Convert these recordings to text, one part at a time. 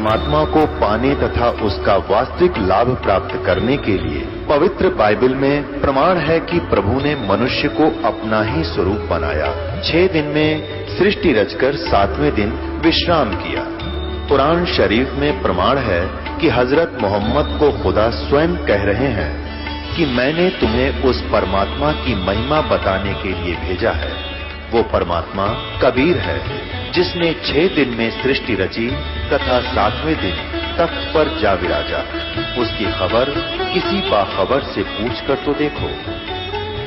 परमात्मा को पाने तथा उसका वास्तविक लाभ प्राप्त करने के लिए पवित्र बाइबल में प्रमाण है कि प्रभु ने मनुष्य को अपना ही स्वरूप बनाया। 6 दिन में सृष्टि रचकर 7वें दिन विश्राम किया। कुरान शरीफ में प्रमाण है कि हजरत मोहम्मद को खुदा स्वयं कह रहे हैं कि मैंने तुम्हें उस परमात्मा की महिमा बताने के लिए भेजा है। वो परमात्मा कबीर है जिसने 6 दिन में सृष्टि रची तथा 7वें दिन तख्त पर जा विराजा। उसकी खबर किसी बाखबर से पूछकर तो देखो।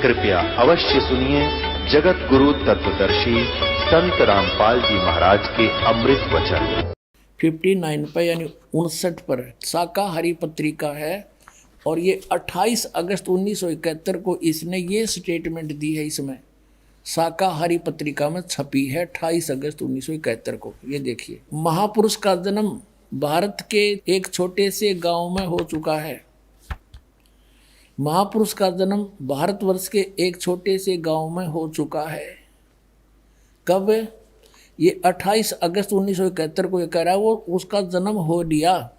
कृपया अवश्य सुनिए जगत गुरु तत्वदर्शी संत रामपाल जी महाराज के अमृत वचन। 59 पर यानी 59 पर शाकाहारी पत्रिका है और ये 28 अगस्त 1971 को इसने ये स्टेटमेंट दी है। इसमें शाकाहारी पत्रिका में छपी है 28 अगस्त 1971 को। ये देखिए, महापुरुष का जन्म भारत के एक छोटे से गांव में हो चुका है। महापुरुष का जन्म भारतवर्ष के एक छोटे से गांव में हो चुका है। कब? ये 28 अगस्त 1971 को ये कह रहा है वो उसका जन्म हो लिया,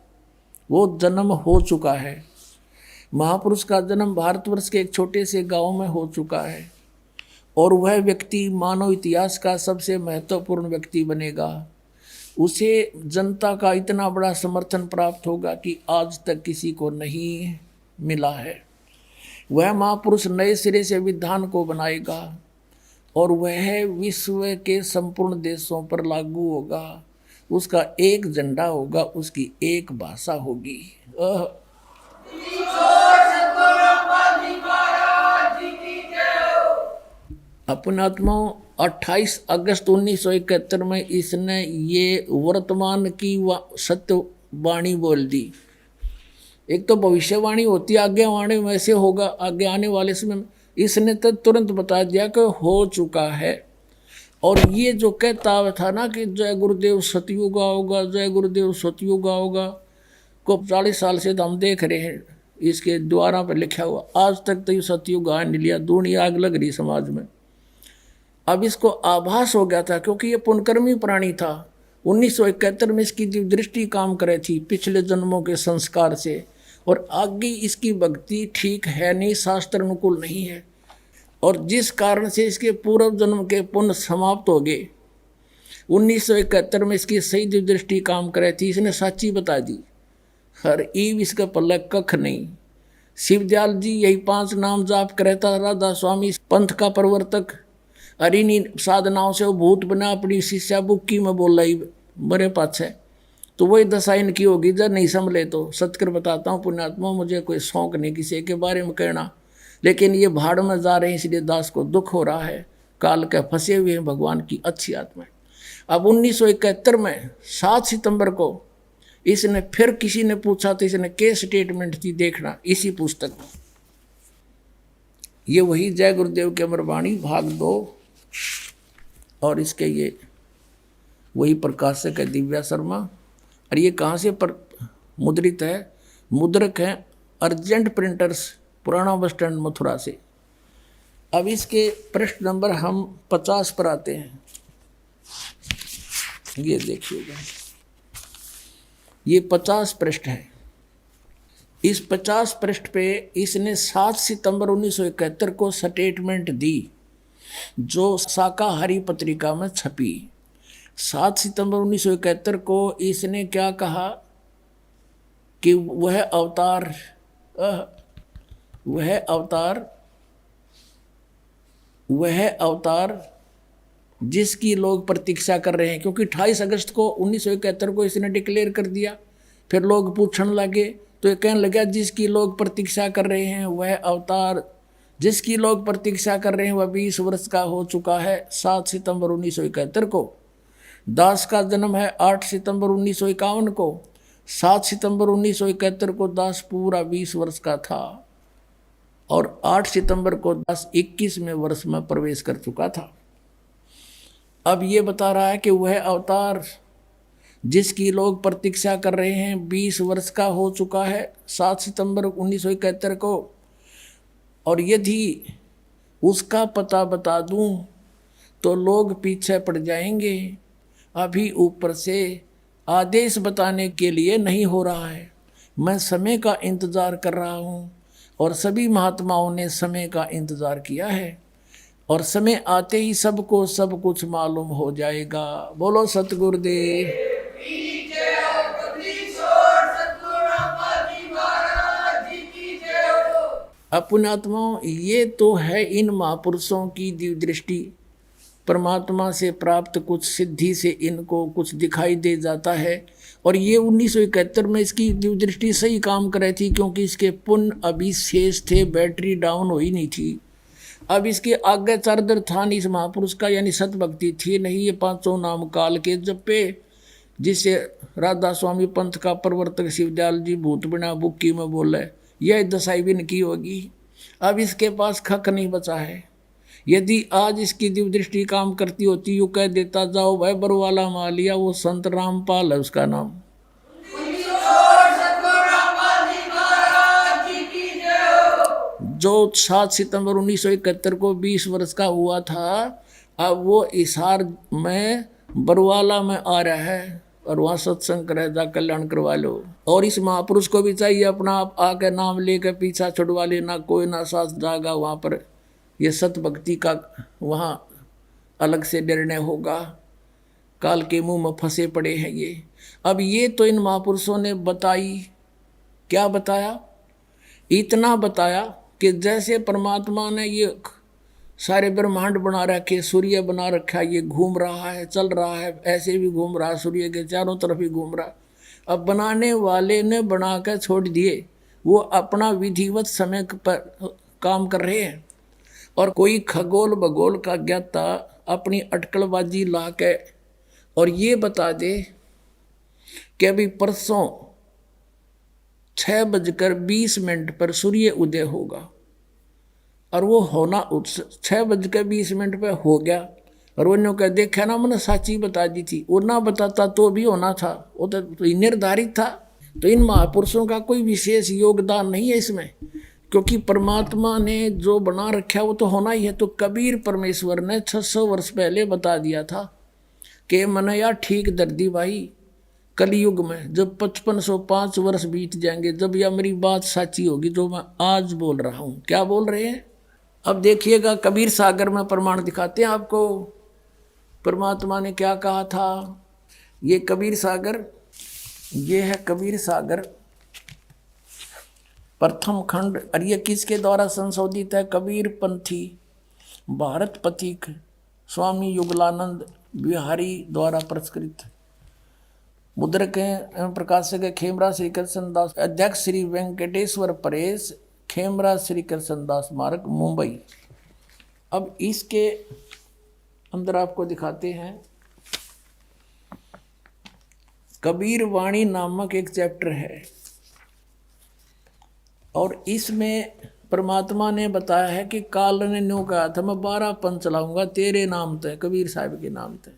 वो जन्म हो चुका है। महापुरुष का जन्म भारतवर्ष के एक छोटे से गांव में हो चुका है और वह व्यक्ति मानव इतिहास का सबसे महत्वपूर्ण व्यक्ति बनेगा। उसे जनता का इतना बड़ा समर्थन प्राप्त होगा कि आज तक किसी को नहीं मिला है। वह महापुरुष नए सिरे से विधान को बनाएगा और वह विश्व के संपूर्ण देशों पर लागू होगा। उसका एक झंडा होगा, उसकी एक भाषा होगी। अपने आत्माओं 28 अगस्त 1971 में इसने ये वर्तमान की सत्यवाणी बोल दी। एक तो भविष्यवाणी होती है, आगे आने में ऐसे होगा, आगे आने वाले समय में। इसने तो तुरंत बता दिया कि हो चुका है। और ये जो कहता था ना कि जय गुरुदेव सतयुग आओगा, जय गुरुदेव सतयुग आओगा, को 40 साल से तो हम देख रहे हैं इसके द्वारा पर लिखा हुआ। आज तक तो ये सतयुग आ नहीं लिया, दुनिया आग लग रही समाज में। अब इसको आभास हो गया था क्योंकि ये पुनकर्मी प्राणी था। 1971 में इसकी जो दृष्टि काम करे थी पिछले जन्मों के संस्कार से, और आगे इसकी भक्ति ठीक है नहीं, शास्त्र अनुकूल नहीं है, और जिस कारण से इसके पूर्व जन्म के पुण्य समाप्त हो गए। 1971 में इसकी सही जो दृष्टि काम करे थी, इसने सच्ची बता दी। हर ईव इसका पल्ला कख नहीं। शिवदयाल जी यही 5 नाम जाप करता, राधा स्वामी पंथ का प्रवर्तक, अरिनी साधनाओं से वो भूत बना अपनी शिष्या बुक्की में बोल रही मरे पाछे, तो वही दशा इनकी होगी जब नहीं संभले तो। सतकर बताता हूँ पुण्यात्मा, मुझे कोई शौक नहीं किसी के बारे में कहना, लेकिन ये भाड़ में जा रहे हैं इसलिए दास को दुख हो रहा है। काल के फंसे हुए हैं भगवान की अच्छी आत्मा। अब 1971 में 7 सितंबर को इसने फिर किसी ने पूछा तो इसने क्या स्टेटमेंट थी देखना इसी पुस्तक में। ये वही जय गुरुदेव के अमरवाणी भाग 2 और इसके ये वही प्रकाशक है दिव्या शर्मा। और ये कहाँ से मुद्रित है? मुद्रक है अर्जेंट प्रिंटर्स, पुराना बस स्टैंड मथुरा से। अब इसके पृष्ठ नंबर हम 50 पर आते हैं। ये देखिएगा, ये 50 पृष्ठ है। इस 50 पृष्ठ पे इसने 7 सितंबर 1971 को स्टेटमेंट दी जो शाकाहारी पत्रिका में छपी। 7 सितंबर 1971 को इसने क्या कहा कि वह अवतार जिसकी लोग प्रतीक्षा कर रहे हैं, क्योंकि 28 अगस्त को 1971 को इसने डिक्लेयर कर दिया। फिर लोग पूछने लगे तो ये कहने लगा जिसकी लोग प्रतीक्षा कर रहे हैं वह अवतार, जिसकी लोग प्रतीक्षा कर रहे हैं वह 20 वर्ष का हो चुका है। 7 सितंबर 1971 को दास का जन्म है 8 सितंबर 1951 को। 7 सितंबर 1971 को दास पूरा 20 वर्ष का था और 8 सितंबर को दास 21वें वर्ष में प्रवेश कर चुका था। अब ये बता रहा है कि वह अवतार जिसकी लोग प्रतीक्षा कर रहे हैं 20 वर्ष का हो चुका है 7 सितंबर 1971 को। और यदि उसका पता बता दूं तो लोग पीछे पड़ जाएंगे। अभी ऊपर से आदेश बताने के लिए नहीं हो रहा है। मैं समय का इंतजार कर रहा हूँ और सभी महात्माओं ने समय का इंतजार किया है और समय आते ही सबको सब कुछ मालूम हो जाएगा। बोलो सतगुरुदेव। पुण्यात्माओं, ये तो है इन महापुरुषों की दिव्य दृष्टि। परमात्मा से प्राप्त कुछ सिद्धि से इनको कुछ दिखाई दे जाता है और ये 1971 में इसकी दिव्य दृष्टि सही काम कर रही थी, क्योंकि इसके पुण्य अभी शेष थे, बैटरी डाउन हुई नहीं थी। अब इसके आगे चार्जर था नहीं इस महापुरुष का, यानी सतभक्ति थी नहीं। ये पांचों नाम काल के जपे, जिससे राधा स्वामी पंथ का प्रवर्तक शिवदयाल जी भूत बिना बुक्की में बोले, यह दशाई भी इनकी होगी। अब इसके पास खक नहीं बचा है। यदि आज इसकी दिव्य दृष्टि काम करती होती, यूँ कह देता, जाओ भाई बरवाला मालिया, वो संत रामपाल है उसका नाम। जो 7 सितंबर 1971 को 20 वर्ष का हुआ था, अब वो हिसार में बरवाला में आ रहा है और वहाँ सत्संग करे, जा कल्याण करवा लो। और इस महापुरुष को भी चाहिए अपना आप आके नाम लेकर पीछा छुड़वा लेना, कोई ना साथ जाएगा वहाँ पर। ये सत भक्ति का वहाँ अलग से निर्णय होगा। काल के मुंह में फंसे पड़े हैं ये। अब ये तो इन महापुरुषों ने बताई, क्या बताया? इतना बताया कि जैसे परमात्मा ने ये सारे ब्रह्मांड बना रखे, सूर्य बना रखा, ये घूम रहा है, चल रहा है, ऐसे भी घूम रहा है, सूर्य के चारों तरफ ही घूम रहा। अब बनाने वाले ने बना कर छोड़ दिए, वो अपना विधिवत समय पर काम कर रहे हैं। और कोई खगोल भगोल का ज्ञाता अपनी अटकलबाजी ला के और ये बता दे कि अभी परसों 6:20 पर सूर्य उदय होगा, और वो होना 6:20 पे हो गया। और वो ने कह देखा ना, मैंने साची बता दी थी। वो ना बताता तो भी होना था, वो तो निर्धारित था। तो इन महापुरुषों का कोई विशेष योगदान नहीं है इसमें, क्योंकि परमात्मा ने जो बना रखा वो तो होना ही है। तो कबीर परमेश्वर ने 600 वर्ष पहले बता दिया था कि मैंने यार ठीक दर्दी भाई, कलयुग में जब 5505 वर्ष बीत जाएंगे, जब यह मेरी बात साची होगी जो मैं आज बोल रहा हूँ। क्या बोल रहे हैं? अब देखिएगा, कबीर सागर में प्रमाण दिखाते हैं आपको परमात्मा ने क्या कहा था। ये कबीर सागर, ये है कबीर सागर प्रथम खंड, और ये किसके द्वारा संशोधित है? कबीर पंथी भारत पथिक स्वामी युगलानंद बिहारी द्वारा पुरस्कृत। मुद्रक एवं प्रकाशक खेमरा श्री कृष्ण दास, अध्यक्ष श्री वेंकटेश्वर परेश, खेमरा श्री कृष्ण दास मार्ग, मुंबई। अब इसके अंदर आपको दिखाते हैं कबीर वाणी नामक एक चैप्टर है, और इसमें परमात्मा ने बताया है कि काल ने न्यू कहा था, मैं 12 पंथ चलाऊंगा तेरे नाम ते, कबीर साहब के नाम ते।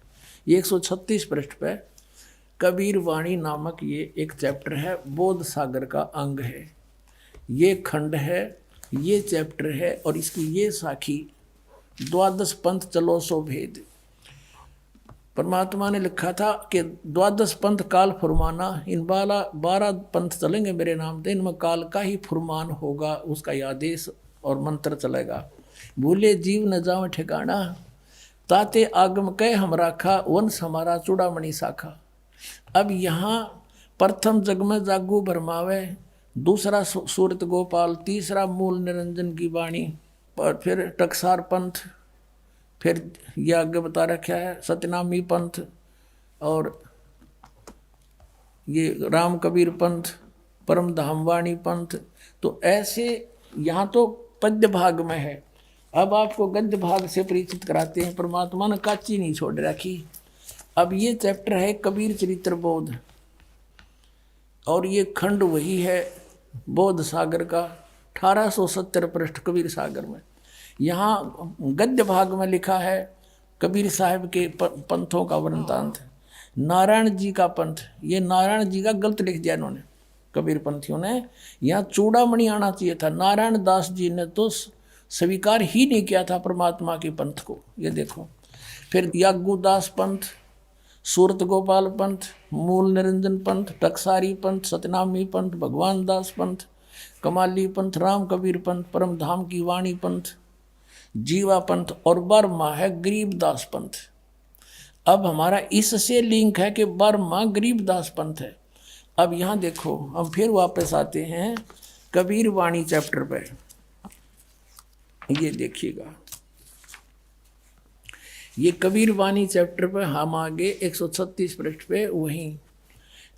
ये 136 पृष्ठ पे कबीर वाणी नामक ये एक चैप्टर है, बोध सागर का अंग है। ये खंड है, ये चैप्टर है, और इसकी ये साखी 12 पंथ चलो सो भेद। परमात्मा ने लिखा था कि 12 पंथ काल फुरमाना, इन 12 पंथ चलेंगे मेरे नाम से, इनमें काल का ही फुरमान होगा, उसका ही आदेश और मंत्र चलेगा। भूले जीव न जाओ ठिकाना, ताते आगम कह हम राखा, वंश हमारा चूड़ामणि शाखा। अब यहाँ प्रथम जग में जागू भरमावे, दूसरा सूरत गोपाल, तीसरा मूल निरंजन की वाणी, और फिर टकसार पंथ, फिर यह आगे बता रखा है सतनामी पंथ, और ये राम कबीर पंथ, परम धामवाणी पंथ। तो ऐसे यहाँ तो पद्य भाग में है। अब आपको गद्य भाग से परिचित कराते हैं। परमात्मा ने काची नहीं छोड़ रखी। अब ये चैप्टर है कबीर चरित्र बोध, और ये खंड वही है बोध सागर का, 1870 पृष्ठ कबीर सागर में। यहाँ गद्य भाग में लिखा है कबीर साहब के पंथों का वृत्तांत। नारायण जी का पंथ, ये नारायण जी का गलत लिख दिया इन्होंने, कबीर पंथियों ने। यहाँ चूड़ामणि आना चाहिए था। नारायण दास जी ने तो स्वीकार ही नहीं किया था परमात्मा के पंथ को, ये देखो। फिर यागू दास पंथ, सूरत गोपाल पंथ, मूल निरंजन पंथ, टकसारी पंथ, सतनामी पंथ, भगवान दास पंथ, कमाली पंथ, राम कबीर पंथ, परम धाम की वाणी पंथ, जीवा पंथ और बर्मा है गरीबदास पंथ। अब हमारा इससे लिंक है कि बर्मा गरीबदास पंथ है। अब यहाँ देखो, हम फिर वापस आते हैं कबीर वाणी चैप्टर पे। ये देखिएगा, ये कबीर वाणी चैप्टर पे हम आगे 136 पृष्ठ पे वहीं।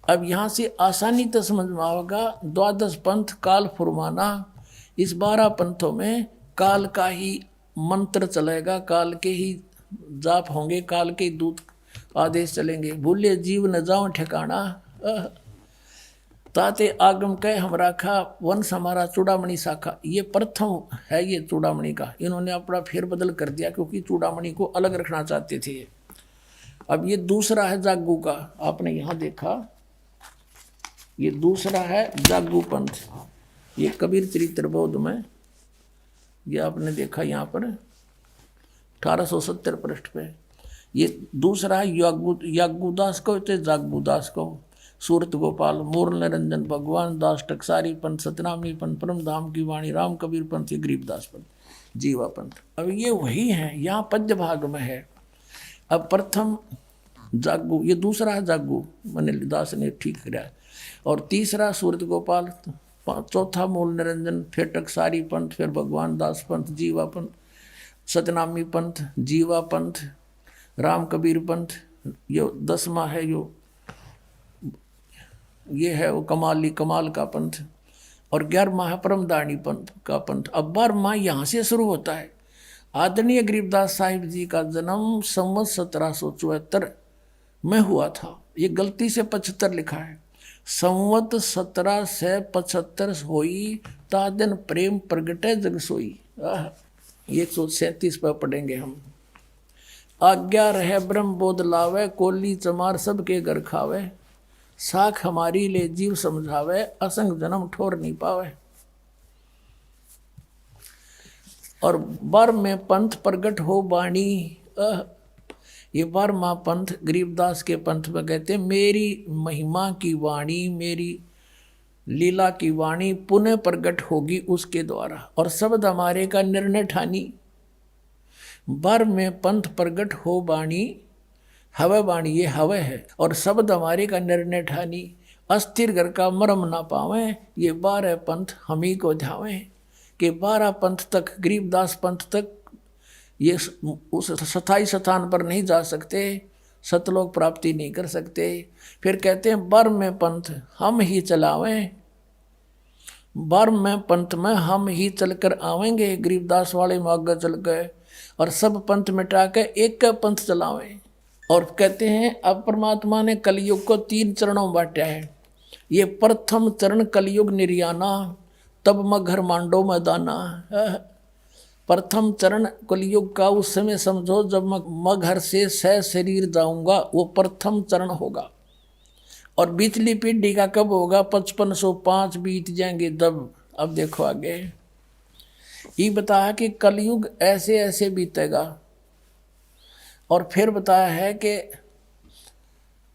अब यहाँ से आसानी तो समझ में आएगा, द्वादश पंथ काल फुरमाना। इस 12 पंथों में काल का ही मंत्र चलेगा, काल के ही जाप होंगे, काल के दूत आदेश चलेंगे। भूले जीव न जाओ ठिकाना, ताते आगम कह हम राखा, वंश हमारा चूड़ामणि शाखा। ये प्रथम है ये चूड़ामणि का, इन्होंने अपना फेरबदल कर दिया क्योंकि चूड़ामणि को अलग रखना चाहते थे। अब ये दूसरा है जागू का, आपने यहाँ देखा, ये दूसरा है जागू पंथ। ये कबीर चरित्र बौद्ध में, ये आपने देखा यहाँ पर 1870 पृष्ठ पे। ये दूसरा है यागूदास को, जागूदास को, सूरत गोपाल, मूल निरंजन, भगवान दास, टकसारी पंथ, सतनामी पंथ, परम धाम की वाणी, राम कबीर पंथ, गरीबदास पंथ, जीवा पंथ। अब ये वही है, यहाँ पद्य भाग में है। अब प्रथम जागू, ये दूसरा है जागू, मनील दास ने ठीक किया। और तीसरा सूरत गोपाल, चौथा मूल निरंजन, फिर टकसारी पंथ, फिर भगवान दास पंथ, जीवा पंथ, सतनामी पंथ, जीवा पंथ, राम कबीर पंथ। ये 10वां है, ये है वो कमाल का पंथ। और 11वां है परमदानी पंथ का पंथ। अब 12वां यहाँ से शुरू होता है। आदरणीय गरीबदास साहिब जी का जन्म संवत 1774 में हुआ था। ये गलती से 75 लिखा है। संवत 1775 होई, ता दिन प्रेम प्रगटे जग सोई। 137 पर पढ़ेंगे हम। आज्ञा रहे ब्रह्म बोध लावे, कोली चमार सबके घर खावे, साख हमारी ले जीव समझावे, असंग जन्म ठोर नहीं पावे। और बर में पंथ प्रगट हो बाणी। ये 12वां पंथ गरीबदास के पंथ में कहते हैं, मेरी महिमा की वाणी, मेरी लीला की वाणी पुनः प्रगट होगी उसके द्वारा, और शब्द हमारे का निर्णय ठानी। बर में पंथ प्रगट हो बाणी, हवे बाणी ये हवे है, और शब्द हमारे का निर्णय ठानी। अस्थिर घर का मरम ना पावे, ये 12 पंथ हम ही को ध्यावे। कि 12 पंथ तक, गरीबदास पंथ तक ये उस स्थायी स्थान पर नहीं जा सकते, सतलोक प्राप्ति नहीं कर सकते। फिर कहते हैं बर में पंथ हम ही चलावें, बर में पंथ में हम ही चलकर आवेंगे। गरीबदास वाले में आगे चल गए और सब पंथ मिटा के एक पंथ चलावें। और कहते हैं अब परमात्मा ने कलयुग को 3 चरणों में बांटा है। ये प्रथम चरण कलयुग निर्याना, तब मगर मांडो मैदाना। प्रथम चरण कलयुग का उस समय समझो जब मैं घर से सह शरीर जाऊंगा, वो प्रथम चरण होगा। और बीचली पीढ़ी का कब होगा? 5505 बीत जाएंगे तब। अब देखो आगे ये बताया कि कलयुग ऐसे ऐसे बीतेगा। और फिर बताया है कि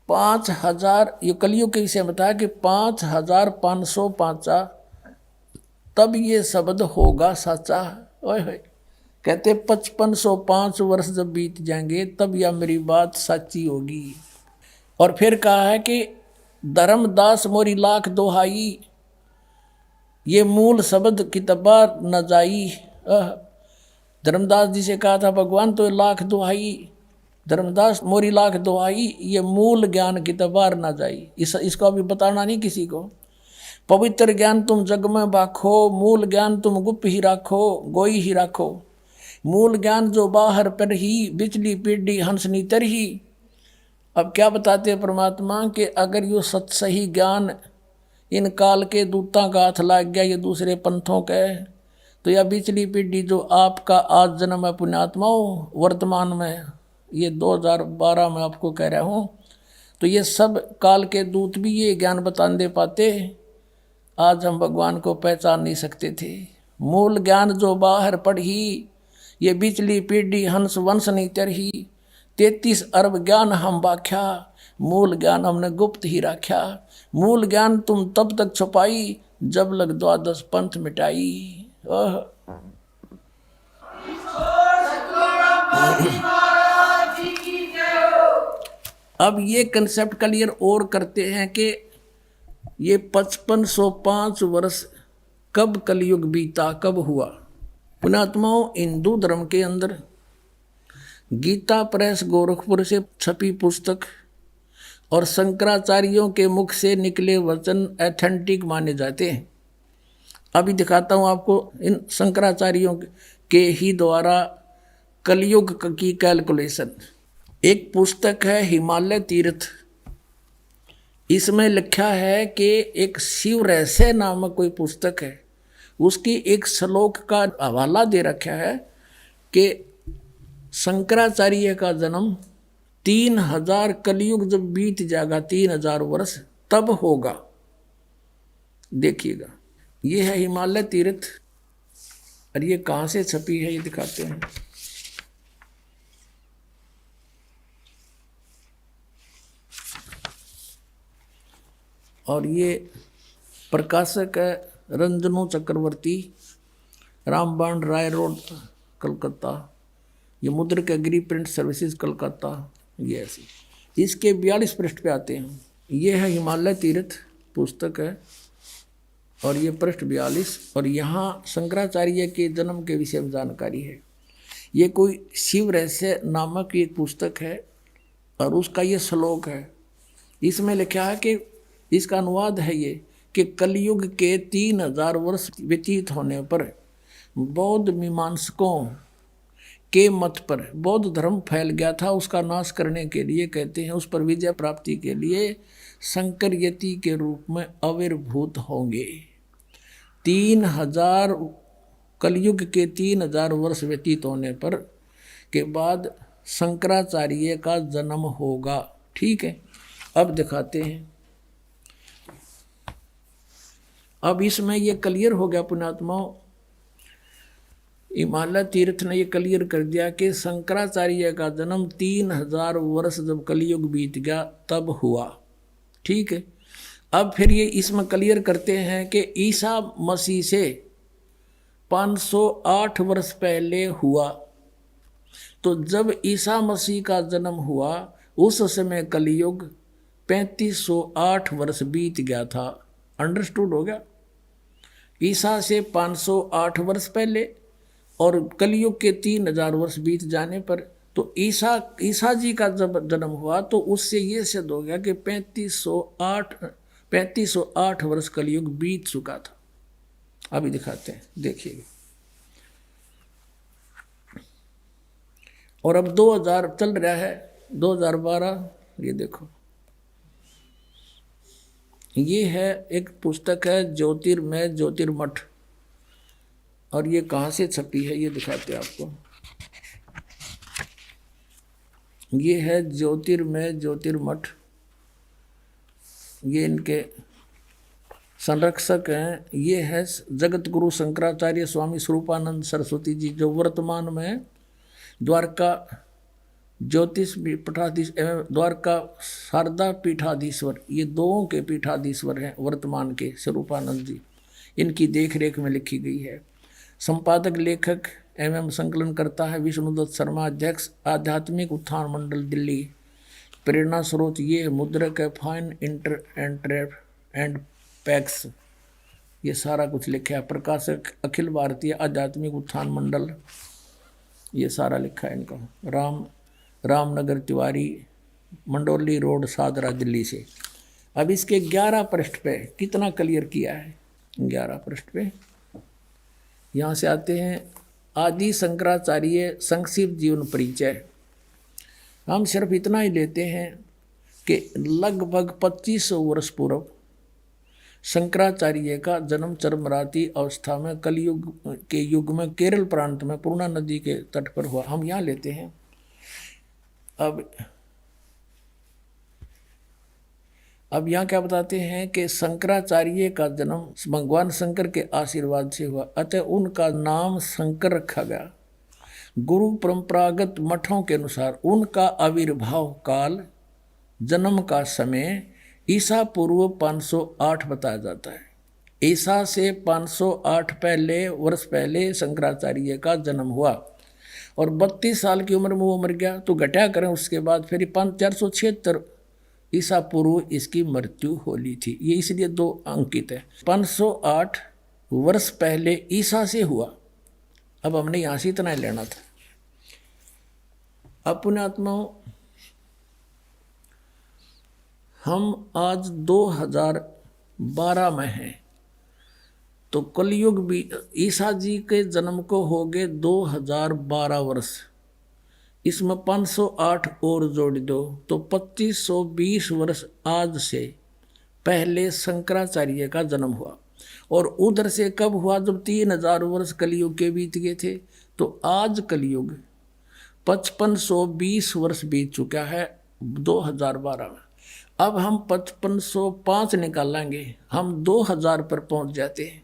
5000, ये कलयुग के विषय बताया कि 5505 तब ये शब्द होगा सच्चा। ओए होए, कहते 5505 वर्ष जब बीत जाएंगे तब यह मेरी बात सच्ची होगी। और फिर कहा है कि धर्मदास मोरी लाख दोहाई, ये मूल शब्द किताबा न जाई। धर्मदास जी से कहा था भगवान तो लाख दोहाई, धर्मदास मोरी लाख दोहाई, ये मूल ज्ञान किताबार न जाई। इसको अभी बताना नहीं किसी को। पवित्र ज्ञान तुम जग में बाखो, मूल ज्ञान तुम गुप्त ही राखो, गोई ही राखो। मूल ज्ञान जो बाहर पर ही, बिचली पीढ़ी हंसनी तर ही। अब क्या बताते हैं परमात्मा कि अगर यो सही ज्ञान इन काल के दूतां का हाथ लाग गया, ये दूसरे पंथों के, तो यह बिचली पीढ़ी जो आपका आज जन्म है पुण्यात्माओं, वर्तमान में ये 2012 में आपको कह रहा हूँ, तो ये सब काल के दूत भी ये ज्ञान बता दे पाते, आज हम भगवान को पहचान नहीं सकते थे। मूल ज्ञान जो बाहर पढ़ी, ये बिचली पीढ़ी हंस वंश नहीं तरही। 33 अरब ज्ञान हम बाख्या, मूल ज्ञान हमने गुप्त ही राख्या। मूल ज्ञान तुम तब तक छुपाई, जब लग द्वादश पंथ मिटाई। अब ये कंसेप्ट क्लियर और करते हैं कि ये 5505 वर्ष कब कलयुग बीता, कब हुआ। पुणात्माओं, हिंदू धर्म के अंदर गीता प्रेस गोरखपुर से छपी पुस्तक और शंकराचार्यों के मुख से निकले वचन ऑथेंटिक माने जाते हैं। अभी दिखाता हूँ आपको इन शंकराचार्यों के ही द्वारा कलयुग की कैलकुलेशन। एक पुस्तक है हिमालय तीर्थ, इसमें लिखा है कि एक शिव रहस्य नामक कोई पुस्तक है, उसकी एक श्लोक का हवाला दे रखा है कि शंकराचार्य का जन्म 3000 कलयुग जब बीत जाएगा, 3000 वर्ष तब होगा। देखिएगा, ये है हिमालय तीर्थ और ये कहाँ से छपी है ये दिखाते हैं। और ये प्रकाशक है रंजनो चक्रवर्ती, रामबाण राय रोड, कलकत्ता। ये मुद्रक एग्री प्रिंट सर्विसेज, कलकत्ता। ये ऐसी इसके 42 पृष्ठ पे आते हैं। ये है हिमालय तीर्थ पुस्तक है और ये पृष्ठ 42, और यहाँ शंकराचार्य के जन्म के विषय में जानकारी है। ये कोई शिव रहस्य नामक एक पुस्तक है और उसका ये श्लोक है। इसमें लिखा है कि इसका अनुवाद है ये कि कलयुग के 3000 वर्ष व्यतीत होने पर बौद्ध मीमांसकों के मत पर बौद्ध धर्म फैल गया था। उसका नाश करने के लिए कहते हैं, उस पर विजय प्राप्ति के लिए शंकर यति के रूप में आविर्भूत होंगे। 3000 कलयुग के 3000 वर्ष व्यतीत होने पर के बाद शंकराचार्य का जन्म होगा। ठीक है, अब दिखाते हैं। अब इसमें ये क्लियर हो गया पुण्यात्माओं, हिमालय तीर्थ ने ये क्लियर कर दिया कि शंकराचार्य का जन्म 3000 वर्ष जब कलयुग बीत गया तब हुआ। ठीक है, अब फिर ये इसमें क्लियर करते हैं कि ईसा मसीह से 508 वर्ष पहले हुआ। तो जब ईसा मसीह का जन्म हुआ उस समय कलयुग 3508 वर्ष बीत गया था। अंडरस्टूड हो गया? ईसा से 508 वर्ष पहले और कलयुग के 3000 वर्ष बीत जाने पर तो ईसा जी का जब जन्म हुआ तो उससे ये सिद्ध हो गया कि 3508 वर्ष कलयुग बीत चुका था। अभी दिखाते हैं, देखिए। और अब 2000 चल रहा है, 2012। ये देखो, ये है एक पुस्तक है ज्योतिर्मय ज्योतिर्मठ, और ये कहाँ से छपी है ये दिखाते हैं आपको। ये है ज्योतिर्मय ज्योतिर्मठ, ये इनके संरक्षक हैं। ये है जगत गुरु शंकराचार्य स्वामी स्वरूपानंद सरस्वती जी, जो वर्तमान में द्वारका ज्योतिष पीठाधीश एवं द्वारका शारदा पीठाधीश्वर, ये दोनों के पीठाधीश्वर हैं वर्तमान के स्वरूपानंद जी। इनकी देखरेख में लिखी गई है। संपादक लेखक एवं संकलन करता है विष्णुदत्त शर्मा, अध्यक्ष आध्यात्मिक उत्थान मंडल दिल्ली। प्रेरणा स्रोत ये मुद्रक है फाइन इंटर एंड पैक्स, ये सारा कुछ लिखा है। प्रकाशक अखिल भारतीय आध्यात्मिक उत्थान मंडल, ये सारा लिखा है इनका। रामनगर तिवारी, मंडोली रोड, सादरा, दिल्ली से। अब इसके 11 पृष्ठ पे कितना क्लियर किया है। 11 पृष्ठ पे यहाँ से आते हैं आदि शंकराचार्य संक्षिप्त जीवन परिचय। हम सिर्फ इतना ही लेते हैं कि लगभग 2500 वर्ष पूर्व शंकराचार्य का जन्म चरमराती अवस्था में कलयुग के युग में केरल प्रांत में पूर्णा नदी के तट पर हुआ। हम यहाँ लेते हैं। अब यहाँ क्या बताते हैं कि शंकराचार्य का जन्म भगवान शंकर के आशीर्वाद से हुआ, अतः उनका नाम शंकर रखा गया। गुरु परंपरागत मठों के अनुसार उनका आविर्भाव काल, जन्म का समय ईसा पूर्व 508 बताया जाता है। ईसा से 508 वर्ष पहले शंकराचार्य का जन्म हुआ और 32 साल की उम्र में वो मर गया। तो घटा करें उसके बाद फिर 476 ईसा पूर्व इसकी मृत्यु होली थी। ये इसलिए 2 अंकित है। 508 वर्ष पहले ईसा से हुआ। अब हमने यहाँ से इतना ही लेना था। अपने आत्माओं, हम आज 2012 में हैं, तो कलयुग भी ईसा जी के जन्म को हो गए 2012 वर्ष। इसमें 508 और जोड़ दो तो 2520 वर्ष आज से पहले शंकराचार्य का जन्म हुआ। और उधर से कब हुआ? जब 3000 वर्ष कलयुग के बीत गए थे। तो आज कलयुग 5520 वर्ष बीत चुका है 2012 में। अब हम 5505 निकालेंगे, हम 2000 पर पहुंच जाते हैं।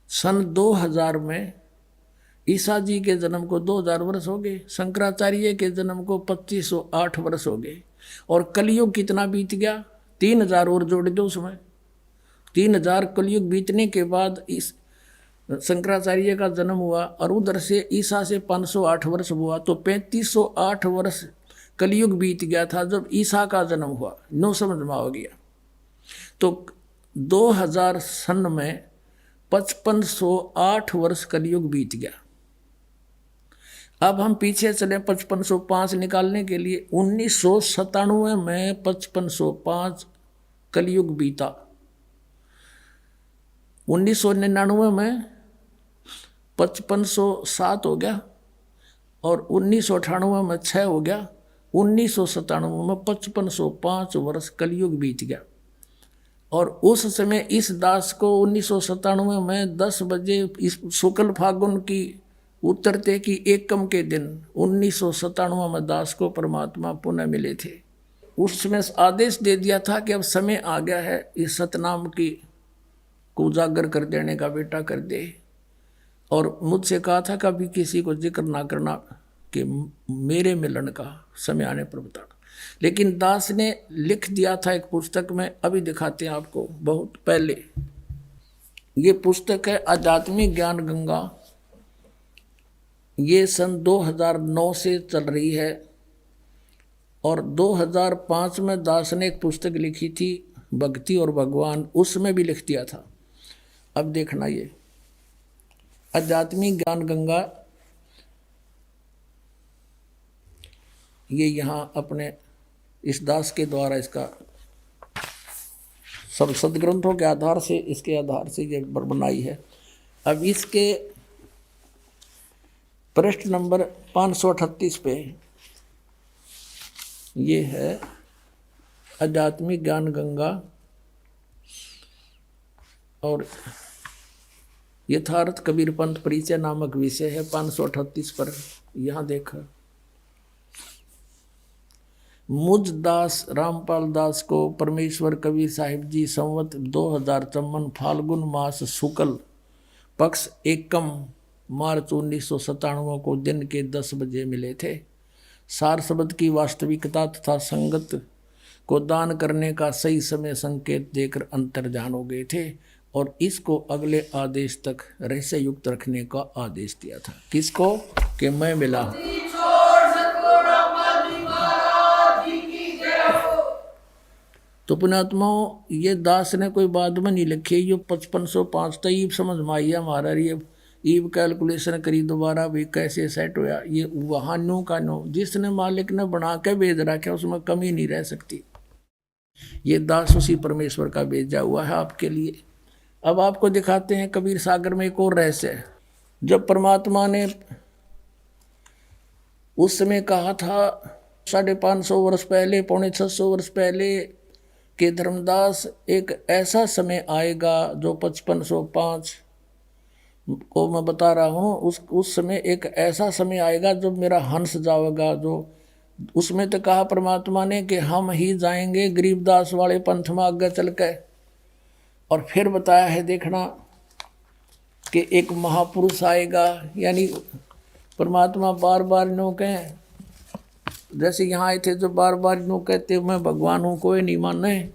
सन 2000 में ईसा जी के जन्म को 2000 वर्ष हो गए, शंकराचार्य के जन्म को 2508 वर्ष हो गए। और कलयुग कितना बीत गया? 3000 और जोड़ दो उसमें। 3000 कलयुग बीतने के बाद इस शंकराचार्य का जन्म हुआ और उधर से ईसा से 508 वर्ष हुआ, तो 3508 वर्ष कलयुग बीत गया था जब ईसा का जन्म हुआ। नो समझ में आ गया। तो 2000 सन में 5508 वर्ष कलयुग बीत गया। अब हम पीछे चले 5505 निकालने के लिए। 1997 में 5505 कलयुग बीता। 1999 में 5507 हो गया और 1998 में 6 हो गया। 1997 में 5505 वर्ष कलयुग बीत गया। और उस समय इस दास को 1997 में 10 बजे इस शुक्ल फागुन की उतरते की एकम के दिन 1997 में दास को परमात्मा पुनः मिले थे। उसमें आदेश दे दिया था कि अब समय आ गया है इस सतनाम की को उजागर कर देने का, बेटा कर दे। और मुझसे कहा था कभी किसी को जिक्र ना करना कि मेरे मिलन का समय आने पर बताना। लेकिन दास ने लिख दिया था एक पुस्तक में, अभी दिखाते हैं आपको, बहुत पहले। ये पुस्तक है आध्यात्मिक ज्ञान गंगा। ये सन 2009 से चल रही है और 2005 में दास ने एक पुस्तक लिखी थी भक्ति और भगवान, उसमें भी लिख दिया था। अब देखना, ये आध्यात्मिक ज्ञान गंगा, ये यहाँ अपने इस दास के द्वारा इसका सब सदग्रंथों के आधार से, इसके आधार से ये बनाई है। अब इसके पृष्ठ नंबर 538 पे ये है आध्यात्मिक ज्ञान गंगा और यथार्थ कबीर पंथ परिचय नामक विषय है। 538 पर यहाँ देखा, मुझ दास रामपाल दास को परमेश्वर कबीर साहिब जी संवत 2054 फाल्गुन मास शुक्ल पक्ष एकम मार्च 1997 को दिन के 10 बजे मिले थे। सार शब्द की वास्तविकता तथा संगत को दान करने का सही समय संकेत देकर अंतर्ध्यान हो गए थे और इसको अगले आदेश तक रहस्य युक्त रखने का आदेश दिया था। किसको? कि मैं मिला हूं। तो पुण्यात्माओं, ये दास ने कोई बाद में नहीं लिखी, ये 5505 तो ईब समझ में आई हमारा। ये ईब कैलकुलेशन करी दोबारा भी कैसे सेट होया। ये वहाँ नो का नो जिसने मालिक ने बना के भेज रखा उसमें कमी नहीं रह सकती। ये दास उसी परमेश्वर का भेजा हुआ है आपके लिए। अब आपको दिखाते हैं कबीर सागर में एक और रहस्य। जब परमात्मा ने उस समय कहा था 550 वर्ष पहले, 650 वर्ष पहले कि धर्मदास एक ऐसा समय आएगा जो 5505 को मैं बता रहा हूँ, उस समय एक ऐसा समय आएगा जब मेरा हंस जाएगा। जो उसमें तो कहा परमात्मा ने कि हम ही जाएंगे गरीबदास वाले पंथ में आगे चल के। और फिर बताया है देखना कि एक महापुरुष आएगा, यानी परमात्मा बार बार नो कहें, जैसे यहाँ आए थे जो बार बार नो कहते मैं भगवान हूँ, कोई नहीं माने,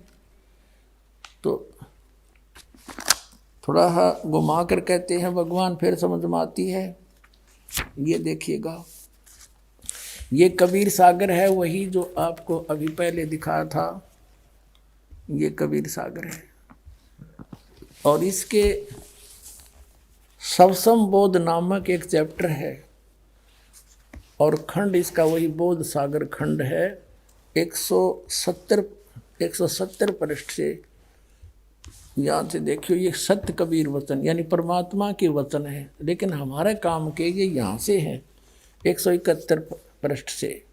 तो थोड़ा घुमा कर कहते हैं भगवान, फिर समझ में आती है। ये देखिएगा, ये कबीर सागर है, वही जो आपको अभी पहले दिखाया था, ये कबीर सागर है। और इसके सबसम बोध नामक एक चैप्टर है, और खंड इसका वही बोध सागर खंड है। 170 पृष्ठ से, यहाँ से देखियो, ये सत्य कबीर वचन यानी परमात्मा के वचन है, लेकिन हमारे काम के ये यहाँ से है 171 पृष्ठ से।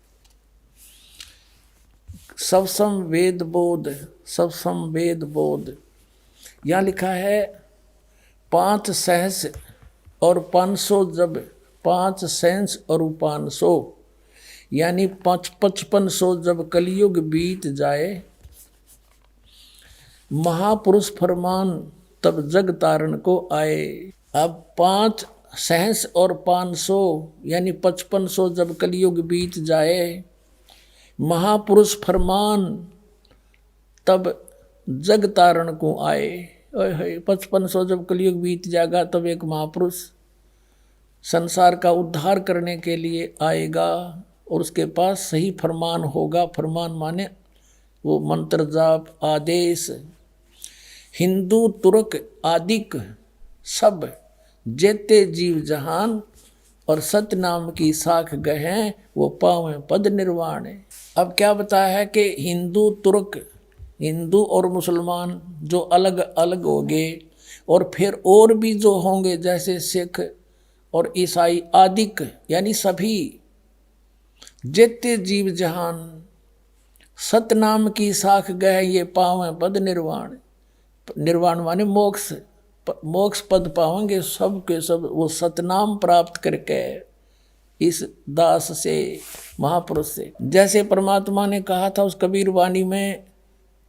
सबसम वेद बोध, सबसम वेद बोध, यहाँ लिखा है 5 सहस और 500 जब, 5 सहस और 500 यानी 5500 जब कलयुग बीत जाए, महापुरुष फरमान तब जग तारण को आए। अब 5 सहस और 500 यानी 5500 जब कलयुग बीत जाए, महापुरुष फरमान तब जग तारण को आए। 5500 जब कलयुग बीत जाएगा तब एक महापुरुष संसार का उद्धार करने के लिए आएगा, और उसके पास सही फरमान होगा। फरमान माने वो मंत्र जाप आदेश। हिंदू तुर्क आदिक सब जेते जीव जहान, और सत्य नाम की साख गहें वो पावे पद निर्वाण। अब क्या बताया है कि हिंदू तुर्क, हिंदू और मुसलमान जो अलग अलग हो गए, और फिर और भी जो होंगे जैसे सिख और ईसाई आदिक यानी सभी जेते जीव जहान, सतनाम की साख गए ये पावें पद निर्वाण। निर्वाण माने मोक्ष, मोक्ष पद पावेंगे सब के सब वो सतनाम प्राप्त करके इस दास से, महापुरुष से। जैसे परमात्मा ने कहा था उस कबीर वाणी में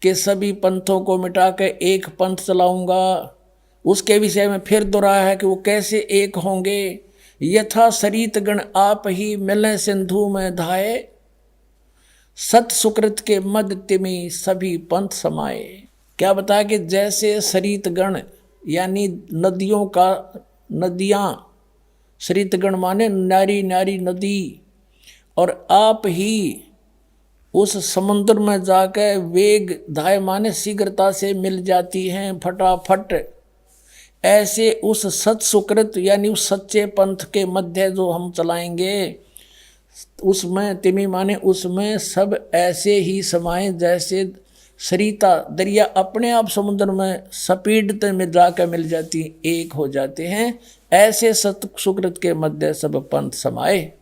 कि सभी पंथों को मिटा के एक पंथ चलाऊंगा, उसके विषय में फिर दोहराया है कि वो कैसे एक होंगे। यथा सरित गण आप ही मिले सिंधु में धाये, सत सुकृत के मद तिमी सभी पंथ समाये। क्या बताया कि जैसे सरित गण यानी नदियों का, नदियाँ, सरित गण माने नारी नारी नदी, और आप ही उस समुद्र में जाकर वेग धाय माने शीघ्रता से मिल जाती हैं फटाफट। ऐसे उस सत सुकृत यानी उस सच्चे पंथ के मध्य जो हम चलाएंगे, उसमें तिमी माने उसमें सब ऐसे ही समाये जैसे सरिता दरिया अपने आप समुद्र में स्पीड में जाकर मिल जाती, एक हो जाते हैं। ऐसे सत सुकृत के मध्य सब पंथ समाये,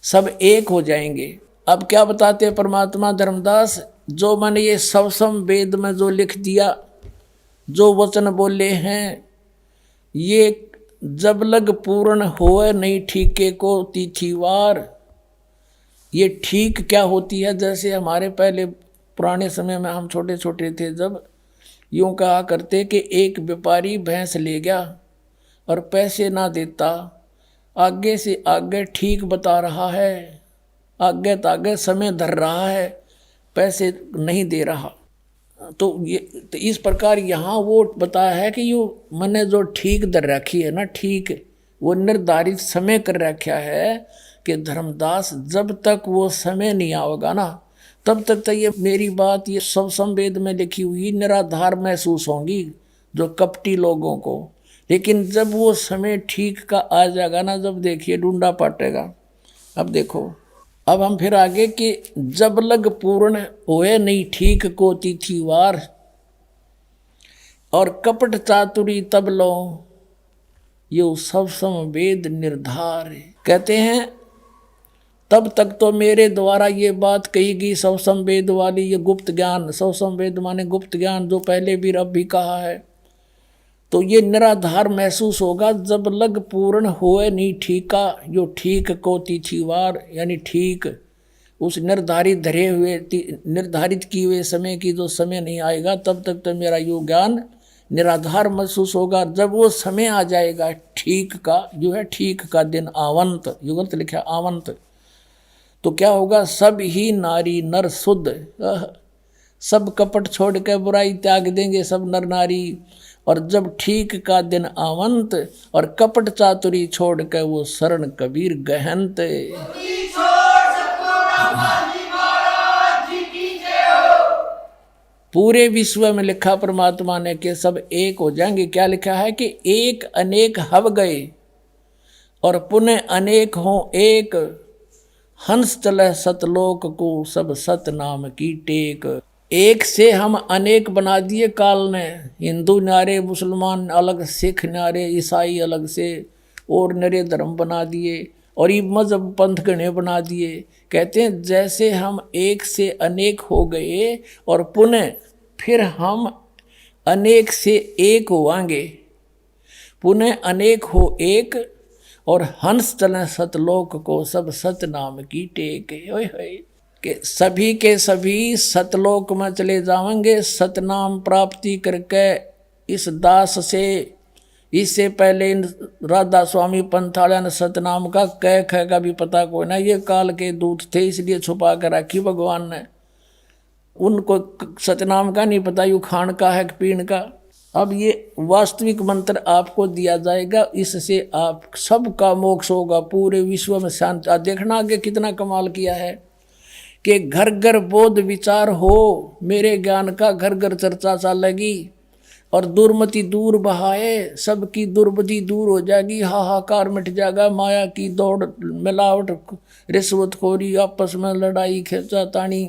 सब एक हो जाएंगे। अब क्या बताते हैं परमात्मा धर्मदास, जो मैंने ये सबसम वेद में जो लिख दिया, जो वचन बोले हैं, ये जब लग पूर्ण होए नहीं ठीके को तिथिवार। ये ठीक क्या होती है, जैसे हमारे पहले पुराने समय में हम छोटे छोटे थे जब यूँ कहा करते कि एक व्यापारी भैंस ले गया और पैसे ना देता, आगे से आगे ठीक बता रहा है, आगे तागे समय धर रहा है, पैसे नहीं दे रहा। तो इस प्रकार यहाँ वो बताया है कि यो मैंने जो ठीक दर रखी है ना, ठीक वो निर्धारित समय कर रखा है कि धर्मदास जब तक वो समय नहीं आएगा ना, तब तक तो ये मेरी बात ये सबसम वेद में लिखी हुई निराधार महसूस होंगी जो कपटी लोगों को। लेकिन जब वो समय ठीक का आ जाएगा ना, जब देखिए ढूंढा पाटेगा। अब देखो, अब हम फिर आगे कि जब लग पूर्ण होए नहीं ठीक को तिथिवार, और कपट चातुरी तब लो यो सबसम वेद निर्धार। कहते हैं तब तक तो मेरे द्वारा ये बात कही गई सबसम वेद वाली, ये गुप्त ज्ञान, सबसम वेद माने गुप्त ज्ञान जो पहले भी रब भी कहा है, तो ये निराधार महसूस होगा जब लग पूर्ण होए नहीं ठीका, यो ठीक को तिथिवार यानी ठीक उस निर्धारित धरे हुए निर्धारित किए हुए समय की जो समय नहीं आएगा, तब तक तो मेरा यो ज्ञान निराधार महसूस होगा। जब वो समय आ जाएगा ठीक का, जो है ठीक का दिन आवंत, युगंत लिखा आवंत, तो क्या होगा, सब ही नारी नर शुद्ध, सब कपट छोड़ के बुराई त्याग देंगे सब नर नारी। और जब ठीक का दिन आवंत और कपट चातुरी छोड़ के वो शरण कबीर गहनत। पूरे विश्व में लिखा परमात्मा ने कि सब एक हो जाएंगे। क्या लिखा है कि एक अनेक हव गए और पुनः अनेक हो एक, हंस चले सतलोक को सब सत नाम की टेक। एक से हम अनेक बना दिए काल ने, हिंदू न्यारे, मुसलमान अलग, सिख न्यारे, ईसाई अलग से, और नरे धर्म बना दिए और ये मजहब पंथ गणे बना दिए। कहते हैं जैसे हम एक से अनेक हो गए और पुनः फिर हम अनेक से एक होवांगे, पुनः अनेक हो एक और हंस चले सतलोक को सब सत नाम की टेक। ओए होए कि सभी के सभी सतलोक में चले जाएंगे सतनाम प्राप्ति करके। इस दास से, इससे पहले इन राधा स्वामी पंथालिया ने सतनाम का कह ख का भी पता कोई ना, ये काल के दूत थे इसलिए छुपा कर रखी भगवान ने, उनको सतनाम का नहीं पता यू खान का है पीण का। अब ये वास्तविक मंत्र आपको दिया जाएगा, इससे आप सबका मोक्ष होगा, पूरे विश्व में शांति। देखना आगे कितना कमाल किया है कि घर घर बोध विचार हो, मेरे ज्ञान का घर घर चर्चा चलेगी और दुर्मति दूर बहाए, सबकी दुर्बुद्धि दूर हो जाएगी, हाहाकार मिट जाएगा, माया की दौड़, मिलावट, रिश्वतखोरी, आपस में लड़ाई खींचातानी,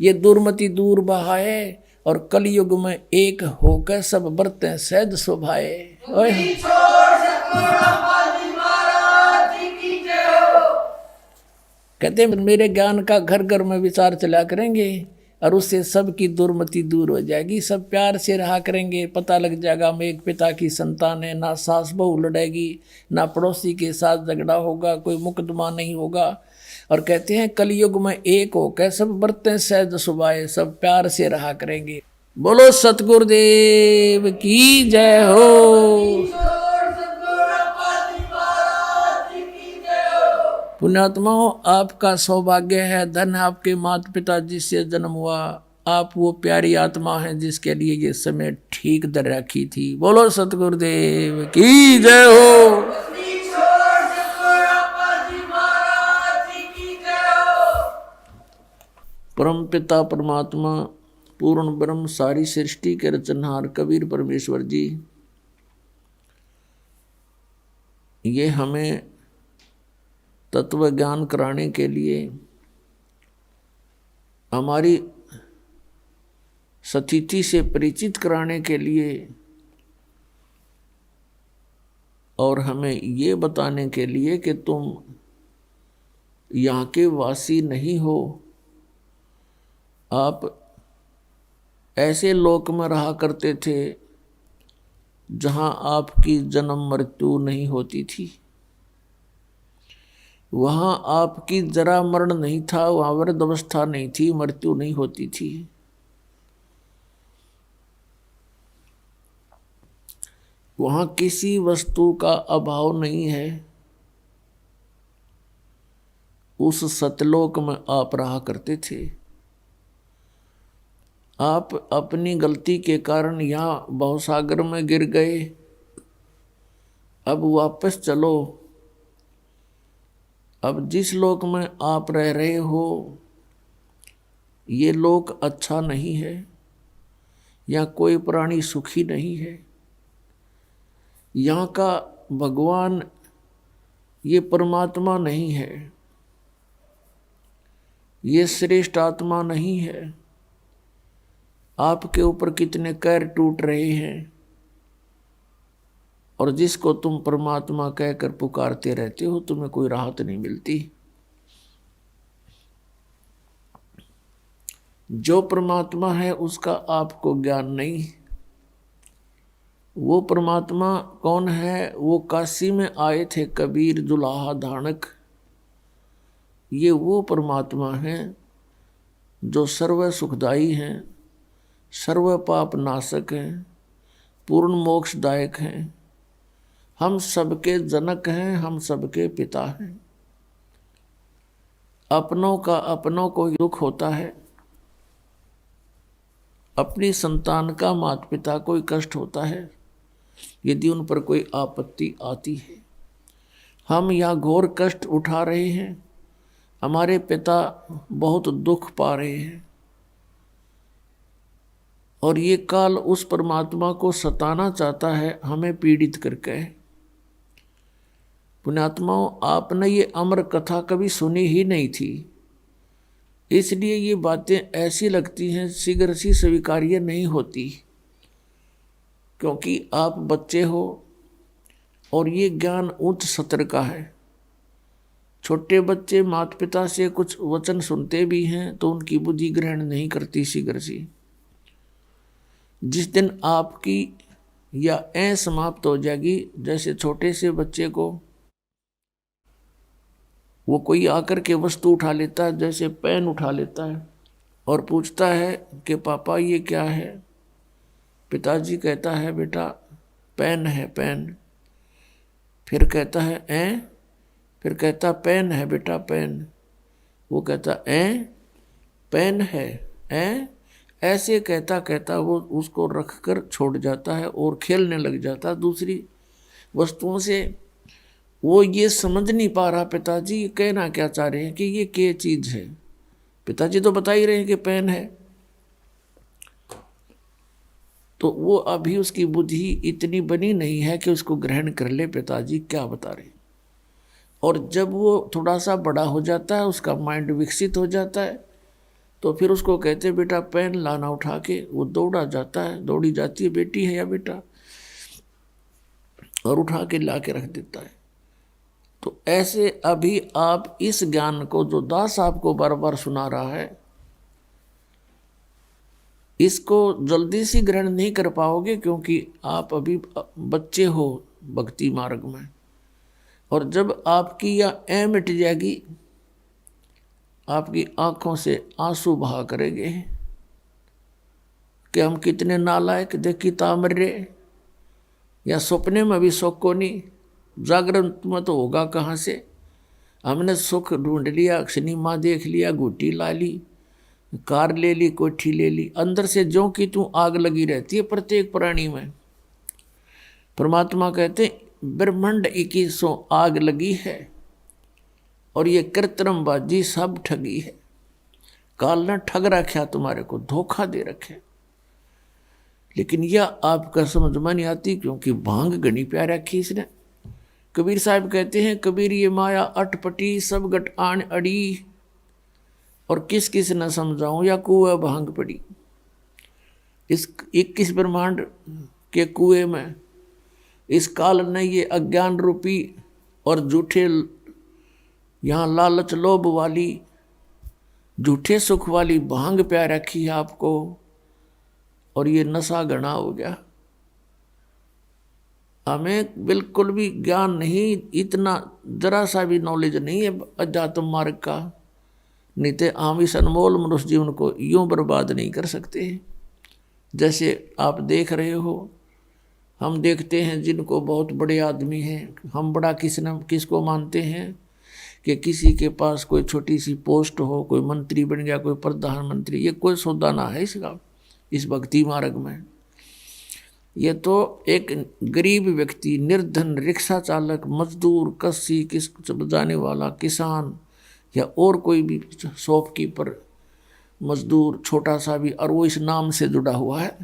ये दुर्मति दूर बहाए और कलयुग में एक होकर सब बरतें सहज स्वभाए। कहते हैं मेरे ज्ञान का घर घर में विचार चला करेंगे और उससे सबकी दुर्मति दूर हो जाएगी, सब प्यार से रहा करेंगे। पता लग जाएगा हम एक पिता की संतान है, ना सास बहू लड़ेगी, ना पड़ोसी के साथ झगड़ा होगा, कोई मुकदमा नहीं होगा। और कहते हैं कलयुग में एक होकर सब बरतें सहज सुभाए, सब प्यार से रहा करेंगे। बोलो सतगुरुदेव की जय हो। पुण्यात्माओं, आपका सौभाग्य है, धन आपके माता पिता जिससे जन्म हुआ, आप वो प्यारी आत्मा हैं जिसके लिए ये समय ठीक दर रखी थी। बोलो सतगुरुदेव की जय हो। परम पिता परमात्मा पूर्ण ब्रह्म सारी सृष्टि के रचनहार कबीर परमेश्वर जी, ये हमें तत्व ज्ञान कराने के लिए, हमारी स्थिति से परिचित कराने के लिए और हमें ये बताने के लिए कि तुम यहाँ के वासी नहीं हो, आप ऐसे लोक में रहा करते थे जहाँ आपकी जन्म मृत्यु नहीं होती थी, वहाँ आपकी जरा मरण नहीं था, वहाँ वृद्ध अवस्था नहीं थी, मृत्यु नहीं होती थी। वहाँ किसी वस्तु का अभाव नहीं है। उस सतलोक में आप रहा करते थे। आप अपनी गलती के कारण यहाँ भवसागर में गिर गए, अब वापस चलो। अब जिस लोक में आप रह रहे हो ये लोक अच्छा नहीं है, यहाँ कोई प्राणी सुखी नहीं है, यहाँ का भगवान ये परमात्मा नहीं है, ये श्रेष्ठ आत्मा नहीं है। आपके ऊपर कितने कैर टूट रहे हैं और जिसको तुम परमात्मा कहकर पुकारते रहते हो तुम्हें कोई राहत नहीं मिलती। जो परमात्मा है उसका आपको ज्ञान नहीं। वो परमात्मा कौन है? वो काशी में आए थे कबीर दुल्हा धानक, ये वो परमात्मा है जो सर्व सुखदाई हैं, सर्व पाप नाशक हैं, पूर्ण मोक्षदायक हैं। हम सबके जनक हैं, हम सबके पिता हैं। अपनों का अपनों को दुख होता है, अपनी संतान का माता पिता को कष्ट होता है यदि उन पर कोई आपत्ति आती है। हम यहाँ घोर कष्ट उठा रहे हैं, हमारे पिता बहुत दुख पा रहे हैं, और ये काल उस परमात्मा को सताना चाहता है हमें पीड़ित करके। पुण्यात्माओं, आपने ये अमर कथा कभी सुनी ही नहीं थी, इसलिए ये बातें ऐसी लगती हैं शीघ्र सी स्वीकार्य नहीं होती, क्योंकि आप बच्चे हो और ये ज्ञान उच्च सत्र का है। छोटे बच्चे माता पिता से कुछ वचन सुनते भी हैं तो उनकी बुद्धि ग्रहण नहीं करती शीघ्र सी। जिस दिन आपकी या समाप्त हो जाएगी, जैसे छोटे से बच्चे को वो कोई आकर के वस्तु उठा लेता है, जैसे पेन उठा लेता है और पूछता है कि पापा ये क्या है। पिताजी कहता है बेटा पेन है पेन। फिर कहता है फिर कहता पेन है बेटा पेन। वो कहता पेन है ऐसे कहता कहता वो उसको रख कर छोड़ जाता है और खेलने लग जाता है दूसरी वस्तुओं से। वो ये समझ नहीं पा रहा पिताजी ये कहना क्या चाह रहे हैं कि ये क्या चीज़ है। पिताजी तो बता ही रहे हैं कि पेन है। तो वो अभी उसकी बुद्धि इतनी बनी नहीं है कि उसको ग्रहण कर ले पिताजी क्या बता रहे हैं। और जब वो थोड़ा सा बड़ा हो जाता है, उसका माइंड विकसित हो जाता है, तो फिर उसको कहते बेटा पेन लाना उठा के। वो दौड़ा जाता है, दौड़ी जाती है बेटी है या बेटा, और उठा के ला के रख देता है। तो ऐसे अभी आप इस ज्ञान को जो दास आपको बार बार सुना रहा है, इसको जल्दी से ग्रहण नहीं कर पाओगे, क्योंकि आप अभी बच्चे हो भक्ति मार्ग में। और जब आपकी यह मिट जाएगी, आपकी आंखों से आंसू बहा करेंगे कि हम कितने नालायक, देखी तामरे, या सपने में भी सुख को नहीं, जागरण में तो होगा कहाँ से। हमने सुख ढूंढ लिया, सिनेमा देख लिया, गुटी ला ली, कार ले ली, कोठी ले ली, अंदर से ज्यों की तू आग लगी रहती है प्रत्येक प्राणी में। परमात्मा कहते ब्रह्मांड 2100 आग लगी है और ये कृत्रिमबाजी सब ठगी है। काल ने ठग रखा तुम्हारे को, धोखा दे रखे। लेकिन यह आपका समझ में नहीं आती, क्योंकि भांग घनी प्यार रखी इसने। कबीर साहब कहते हैं कबीर ये माया अटपटी सब गट आन अड़ी, और किस किस न समझाऊं या कुएं भांग पड़ी। इस 21 ब्रह्मांड के कुएं में इस काल ने ये अज्ञान रूपी और झूठे, यहाँ लालच लोभ वाली झूठे सुख वाली भांग प्यार रखी है आपको, और ये नशा घना हो गया। हमें बिल्कुल भी ज्ञान नहीं, इतना जरा सा भी नॉलेज नहीं है अध्यात्म मार्ग का, नहीं तो हम इस अनमोल मनुष्य जीवन को यूं बर्बाद नहीं कर सकते। जैसे आप देख रहे हो, हम देखते हैं जिनको बहुत बड़े आदमी हैं, हम बड़ा किसको मानते हैं कि किसी के पास कोई छोटी सी पोस्ट हो, कोई मंत्री बन गया, कोई प्रधानमंत्री, ये कोई सौदा ना है इसका इस भक्ति मार्ग में। ये तो एक गरीब व्यक्ति, निर्धन, रिक्शा चालक, मजदूर, कस्सी, किस बजाने वाला, किसान, या और कोई भी शॉपकीपर, मजदूर छोटा सा भी, और वो इस नाम से जुड़ा हुआ है।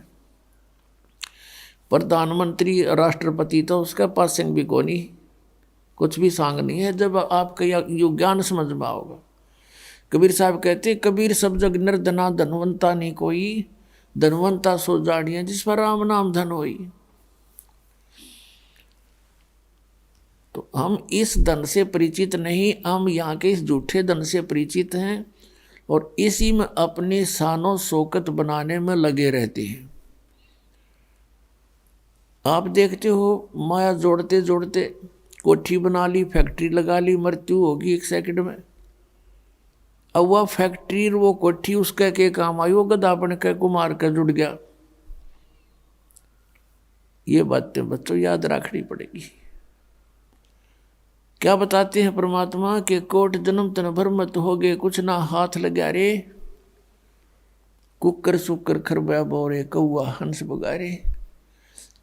प्रधानमंत्री, राष्ट्रपति तो उसका पासिंग भी कोई नहीं, कुछ भी सांग नहीं है जब आपका यो ज्ञान समझ में आओगा। कबीर साहब कहते कबीर सब जग निर्धना धनवंता नहीं कोई, धनवंता सो जाड़ियां जिस पर राम नाम धन होई। तो हम इस धन से परिचित नहीं, हम यहाँ के इस झूठे धन से परिचित हैं और इसी में अपनी शानो शौकत बनाने में लगे रहते हैं। आप देखते हो माया जोड़ते जोड़ते कोठी बना ली, फैक्ट्री लगा ली, मृत्यु होगी 1 सेकंड में। अब वह फैक्ट्री वो कोठी उसका के काम आई, वो गधा बन के कुमार का जुड़ गया। ये बातें बच्चों याद रखनी पड़ेगी। क्या बताते हैं परमात्मा के कोट जन्म तन भर मत हो गए, कुछ ना हाथ लगा रे, कुकर सुकर खरबा बोरे कौआ हंस बगारे।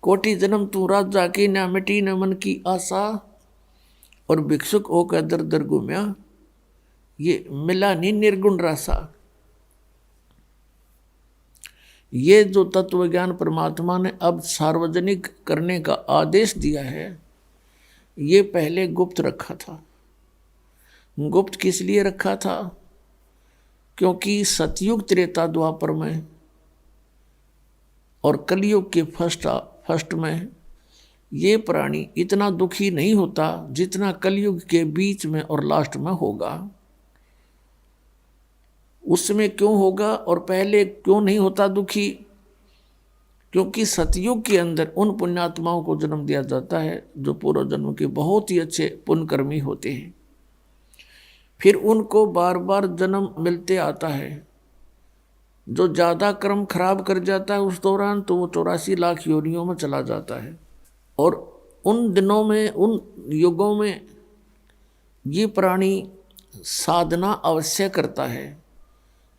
कोटि जन्म तू राजा की, ना मिटी न मन की आशा, और भिक्षुक होकर दर दर घूमया, ये मिला नहीं निर्गुण रासा। ये जो तत्व ज्ञान परमात्मा ने अब सार्वजनिक करने का आदेश दिया है, ये पहले गुप्त रखा था। गुप्त किस लिए रखा था? क्योंकि सतयुग त्रेता द्वापर में और कलयुग के फर्स्ट में ये प्राणी इतना दुखी नहीं होता जितना कलयुग के बीच में और लास्ट में होगा। उसमें क्यों होगा और पहले क्यों नहीं होता दुखी? क्योंकि सतयुग के अंदर उन पुण्यात्माओं को जन्म दिया जाता है जो पूर्व जन्म के बहुत ही अच्छे पुण्यकर्मी होते हैं। फिर उनको बार बार जन्म मिलते आता है। जो ज़्यादा कर्म खराब कर जाता है उस दौरान तो वो 84 लाख योनियों में चला जाता है। और उन दिनों में, उन युगों में ये प्राणी साधना अवश्य करता है,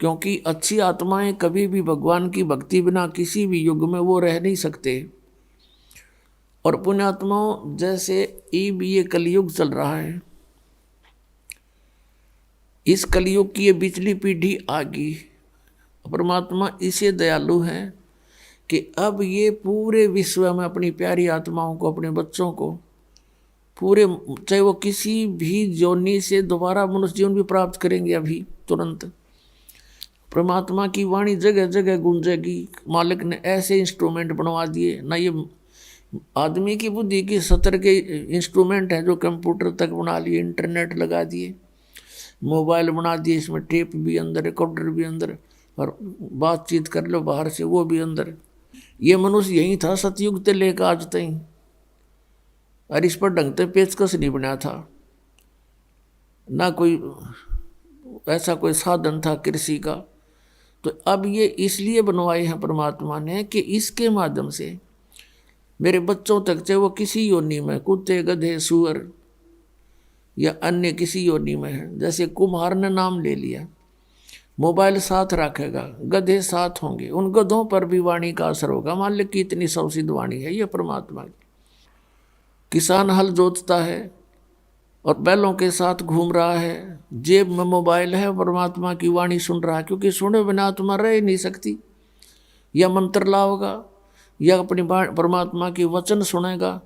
क्योंकि अच्छी आत्माएं कभी भी भगवान की भक्ति बिना किसी भी युग में वो रह नहीं सकते। और पुण्यात्माओं, जैसे ये कलयुग चल रहा है, इस कलयुग की ये पिछली पीढ़ी आ गई। परमात्मा इसे दयालु है कि अब ये पूरे विश्व में अपनी प्यारी आत्माओं को, अपने बच्चों को पूरे, चाहे वो किसी भी योनि से दोबारा मनुष्य जीवन भी प्राप्त करेंगे अभी तुरंत, परमात्मा की वाणी जगह जगह गूंजेगी। मालिक ने ऐसे इंस्ट्रूमेंट बनवा दिए ना, ये आदमी की बुद्धि की सतर के इंस्ट्रूमेंट है जो कंप्यूटर तक बना लिए, इंटरनेट लगा दिए, मोबाइल बना दिए, इसमें टेप भी अंदर, रिकॉर्डर भी अंदर, और बातचीत कर लो बाहर से वो भी अंदर। ये मनुष्य यही था सतयुग से लेकर आज तक, और इस पर ढंग से पेचकस नहीं बना था, ना कोई ऐसा कोई साधन था कृषि का। तो अब ये इसलिए बनवाए हैं परमात्मा ने कि इसके माध्यम से मेरे बच्चों तक, चाहे वो किसी योनि में, कुत्ते गधे सुअर या अन्य किसी योनि में है। जैसे कुम्हार ने नाम ले लिया, मोबाइल साथ रखेगा, गधे साथ होंगे, उन गधों पर भी वाणी का असर होगा। मालिक की इतनी सौसिद्ध वाणी है ये परमात्मा की। किसान हल जोतता है और बैलों के साथ घूम रहा है, जेब में मोबाइल है, परमात्मा की वाणी सुन रहा है, क्योंकि सुने बिना आत्मा रह ही नहीं सकती। या मंत्र लाओगा या अपनी परमात्मा की वचन सुनेगा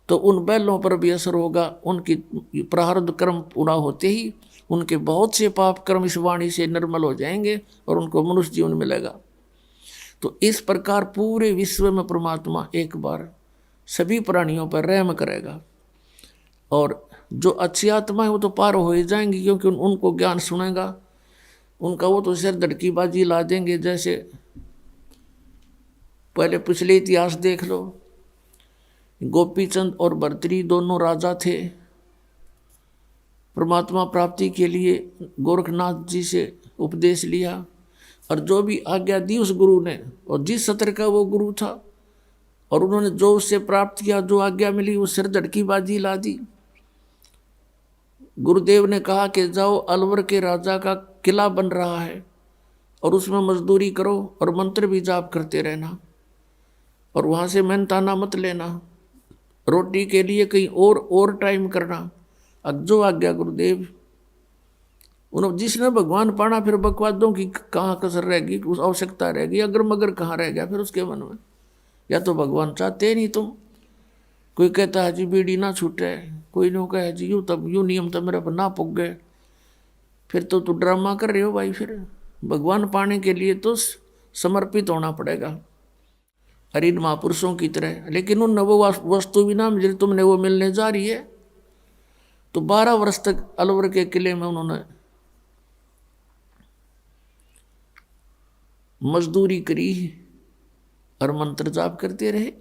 तो उन बैलों पर भी असर होगा। उनकी प्रारब्ध कर्म पूरा होते ही उनके बहुत से पाप कर्म इस वाणी से निर्मल हो जाएंगे और उनको मनुष्य जीवन मिलेगा। तो इस प्रकार पूरे विश्व में परमात्मा एक बार सभी प्राणियों पर रहम करेगा। और जो अच्छी आत्मा है वो तो पार हो ही जाएंगी, क्योंकि उनको ज्ञान सुनेगा, उनका वो तो सिर धड़की बाजी ला देंगे। जैसे पहले पिछले इतिहास देख लो, गोपीचंद और भर्तृहरि दोनों राजा थे। परमात्मा प्राप्ति के लिए गोरखनाथ जी से उपदेश लिया और जो भी आज्ञा दी उस गुरु ने, और जिस सत्र का वो गुरु था, और उन्होंने जो उससे प्राप्त किया, जो आज्ञा मिली, वो सिर धड़की बाजी ला दी। गुरुदेव ने कहा कि जाओ, अलवर के राजा का किला बन रहा है और उसमें मजदूरी करो और मंत्र भी जाप करते रहना, और वहाँ से मेहनताना मत लेना, रोटी के लिए कहीं और टाइम करना। अब जो आज्ञा गुरुदेव। उन्होंने जिसने भगवान पाना, फिर बकवादों की कहाँ कसर रहेगी, उस आवश्यकता रहेगी, अगर मगर कहाँ रह गया फिर उसके मन में। या तो भगवान चाहते नहीं तुम। कोई कहता है जी बीड़ी ना छूटे, कोई नहीं कहे जी यूँ तब यूँ नियम तब मेरे पर ना पुग गए, फिर तो तू ड्रामा कर रहे हो भाई। फिर भगवान पाने के लिए तो समर्पित होना पड़ेगा, अरे इन महापुरुषों की तरह। लेकिन उन वो वस्तु भी ना मिल, तुमने वो मिलने जा रही है। तो 12 वर्ष तक अलवर के किले में उन्होंने मजदूरी करी और मंत्र जाप करते रहे।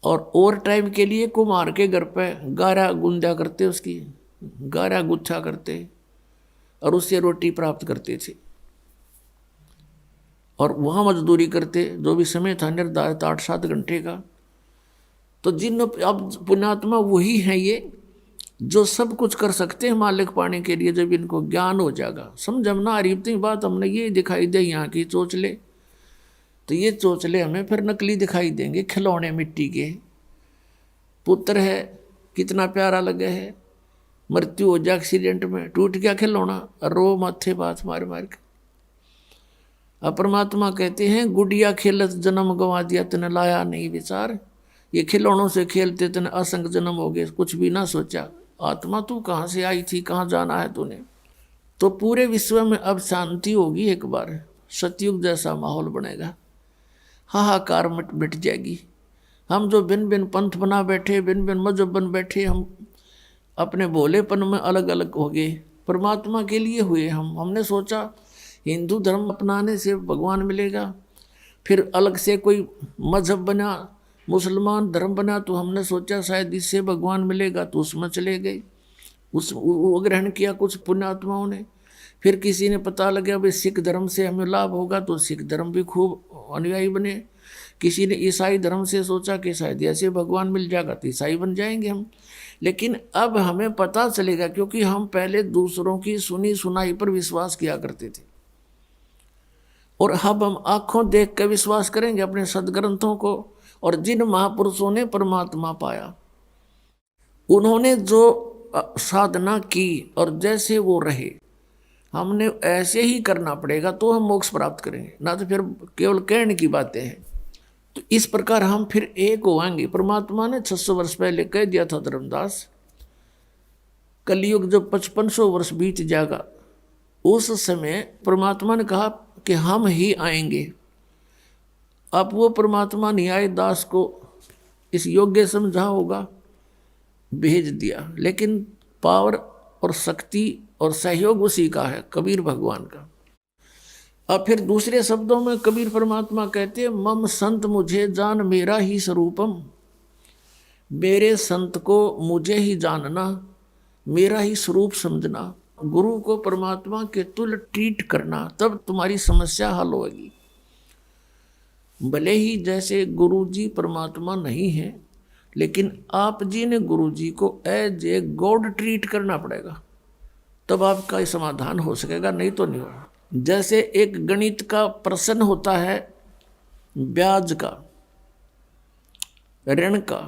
और टाइम के लिए कुम्हार के घर पे गारा गुंदा करते, उसकी गारा गुच्छा करते और उससे रोटी प्राप्त करते थे। और वहाँ मजदूरी करते, जो भी समय था निर्धारित 8-7 घंटे का। तो जिन अब पुण्यात्मा वही हैं ये जो सब कुछ कर सकते हैं मालिक पाने के लिए, जब इनको ज्ञान हो जाएगा। समझ हम ना आ रही इतनी बात, हमने ये दिखाई दे यहाँ की चोचले, तो ये चोचले हमें फिर नकली दिखाई देंगे, खिलौने मिट्टी के। पुत्र है कितना प्यारा लगे है, मृत्यु हो जाए एक्सीडेंट में, टूट गया खिलौना, रो माथे बात मार मार के। अब परमात्मा कहते हैं गुड़िया खेलत जन्म गंवा दिया तने लाया नहीं विचार। ये खिलौनों से खेलते तने असंग जन्म हो गए, कुछ भी ना सोचा। आत्मा तू कहाँ से आई थी, कहाँ जाना है तूने। तो पूरे विश्व में अब शांति होगी, एक बार सतयुग जैसा माहौल बनेगा, हाहाकार मिट जाएगी। हम जो भिन्न भिन्न पंथ बना बैठे, भिन्न भिन्न मजहब बन बैठे, हम अपने भोलेपन में अलग अलग हो गए, परमात्मा के लिए हुए हमने सोचा हिंदू धर्म अपनाने से भगवान मिलेगा, फिर अलग से कोई मजहब बना, मुसलमान धर्म बना, तो हमने सोचा शायद इससे भगवान मिलेगा, तो उसमें चले गए, वो ग्रहण किया कुछ पुण्यात्माओं ने। फिर किसी ने पता लगा भाई सिख धर्म से हमें लाभ होगा, तो सिख धर्म भी खूब अनुयायी बने। किसी ने ईसाई धर्म से सोचा कि शायद ऐसे भगवान मिल जाएगा, तो ईसाई बन जाएंगे हम। लेकिन अब हमें पता चलेगा, क्योंकि हम पहले दूसरों की सुनी सुनाई पर विश्वास किया करते थे, और अब हम आंखों देख कर विश्वास करेंगे अपने सदग्रंथों को। और जिन महापुरुषों ने परमात्मा पाया, उन्होंने जो साधना की और जैसे वो रहे, हमने ऐसे ही करना पड़ेगा, तो हम मोक्ष प्राप्त करेंगे, ना तो फिर केवल कहने की बातें हैं। तो इस प्रकार हम फिर एक होंगे। परमात्मा ने 600 वर्ष पहले कह दिया था धर्मदास, कलयुग जब 5500 वर्ष बीत जाएगा, उस समय परमात्मा ने कहा कि हम ही आएंगे। अब वो परमात्मा न्याय दास को इस योग्य समझा होगा, भेज दिया, लेकिन पावर और शक्ति और सहयोग उसी का है, कबीर भगवान का। अब फिर दूसरे शब्दों में कबीर परमात्मा कहते हैं, मम संत मुझे जान मेरा ही स्वरूपम, मेरे संत को मुझे ही जानना, मेरा ही स्वरूप समझना। गुरु को परमात्मा के तुल्य ट्रीट करना, तब तुम्हारी समस्या हल होगी। भले ही जैसे गुरु जी परमात्मा नहीं है, लेकिन आप जी ने गुरु जी को एज ए गॉड ट्रीट करना पड़ेगा, तब आपका समाधान हो सकेगा, नहीं तो नहीं होगा। जैसे एक गणित का प्रश्न होता है ब्याज का, ऋण का,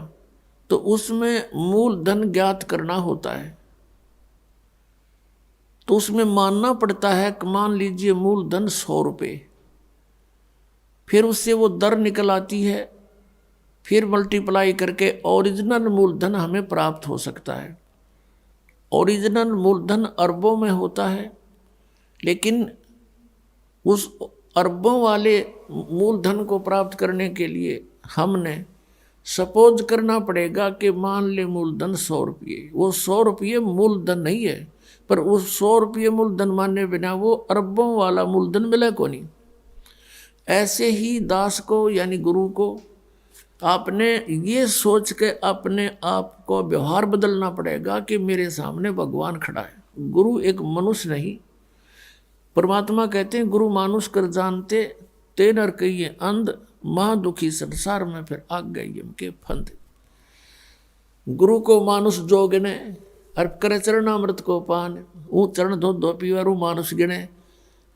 तो उसमें मूलधन ज्ञात करना होता है, तो उसमें मानना पड़ता है कि मान लीजिए मूलधन 100 रुपये, फिर उससे वो दर निकल आती है, फिर मल्टीप्लाई करके ओरिजिनल मूलधन हमें प्राप्त हो सकता है। ओरिजिनल मूलधन अरबों में होता है, लेकिन उस अरबों वाले मूलधन को प्राप्त करने के लिए हमने सपोज करना पड़ेगा कि मान ले मूलधन 100 रुपये, वो 100 रुपये मूलधन नहीं है, पर उस 100 रुपये मूलधन मानने बिना वो अरबों वाला मूलधन मिले को नहीं। ऐसे ही दास को यानी गुरु को आपने ये सोच के अपने आप को व्यवहार बदलना पड़ेगा कि मेरे सामने भगवान खड़ा है। गुरु एक मनुष्य नहीं। परमात्मा कहते हैं गुरु मानुष कर जानते, ते नर कहिए अंध, महा दुखी संसार में फिर आग गई के फंद। गुरु को मानुष जो गिने और करे चरणामृत को पान, ऊ चरण धो धो पीवरू मानुष गिने,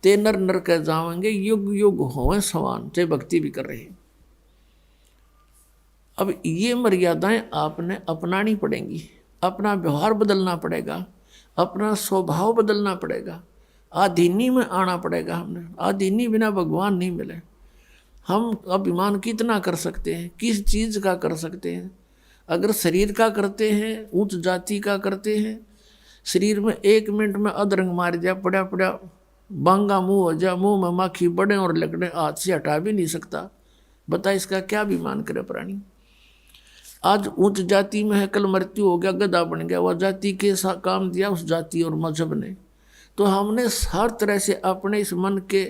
ते नर नर कह जावेंगे युग युग होवे समान, चाहे भक्ति भी कर रहे हैं। अब ये मर्यादाएं आपने अपनानी पड़ेंगी, अपना व्यवहार बदलना पड़ेगा, अपना स्वभाव बदलना पड़ेगा, आधीनी में आना पड़ेगा। हमने आधीनी बिना भगवान नहीं मिले। हम अभिमान कितना कर सकते हैं, किस चीज़ का कर सकते हैं? अगर शरीर का करते हैं, उच्च जाति का करते हैं, शरीर में 1 मिनट में अधरंग मार जाए, पड़ा पड़ा बांगा मुंह हो जाए, मुंह में माखी बढ़े और लगने, हाथ से हटा भी नहीं सकता। बता इसका क्या अभिमान करे प्राणी। आज उच्च जाति में है, कल मृत्यु हो गया, गधा बन गया, वह जाति के काम दिया उस जाति और मजहब ने। तो हमने हर तरह से अपने इस मन के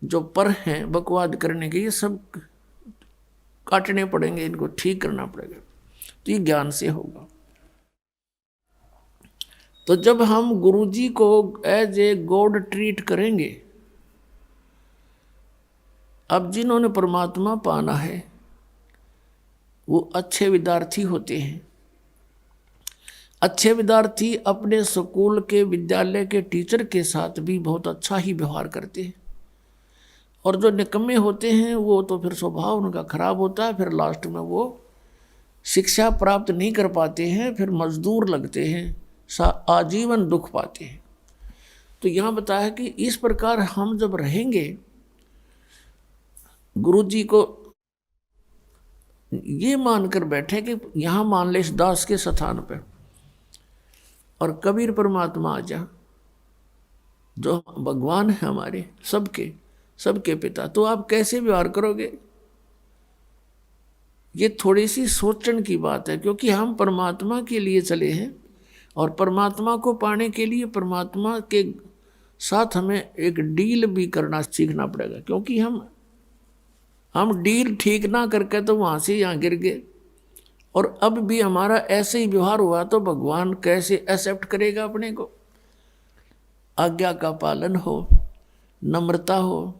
जो पर हैं बकवाद करने के, ये सब काटने पड़ेंगे, इनको ठीक करना पड़ेगा। तो ये ज्ञान से होगा। तो जब हम गुरुजी को एज ए गॉड ट्रीट करेंगे, अब जिन्होंने परमात्मा पाना है वो अच्छे विद्यार्थी होते हैं। अच्छे विद्यार्थी अपने स्कूल के विद्यालय के टीचर के साथ भी बहुत अच्छा ही व्यवहार करते हैं, और जो निकम्मे होते हैं वो तो फिर स्वभाव उनका खराब होता है, फिर लास्ट में वो शिक्षा प्राप्त नहीं कर पाते हैं, फिर मजदूर लगते हैं, आजीवन दुख पाते हैं। तो यहाँ बताया कि इस प्रकार हम जब रहेंगे, गुरु जी को ये मानकर बैठे कि यहाँ मान ले इस दास के स्थान पर और कबीर परमात्मा आ जा, जो भगवान है हमारे सबके पिता, तो आप कैसे व्यवहार करोगे? ये थोड़ी सी सोचने की बात है, क्योंकि हम परमात्मा के लिए चले हैं और परमात्मा को पाने के लिए परमात्मा के साथ हमें एक डील भी करना सीखना पड़ेगा, क्योंकि हम डील ठीक ना करके तो वहाँ से यहाँ गिर गए, और अब भी हमारा ऐसे ही व्यवहार हुआ तो भगवान कैसे एक्सेप्ट करेगा अपने को? आज्ञा का पालन हो, नम्रता हो,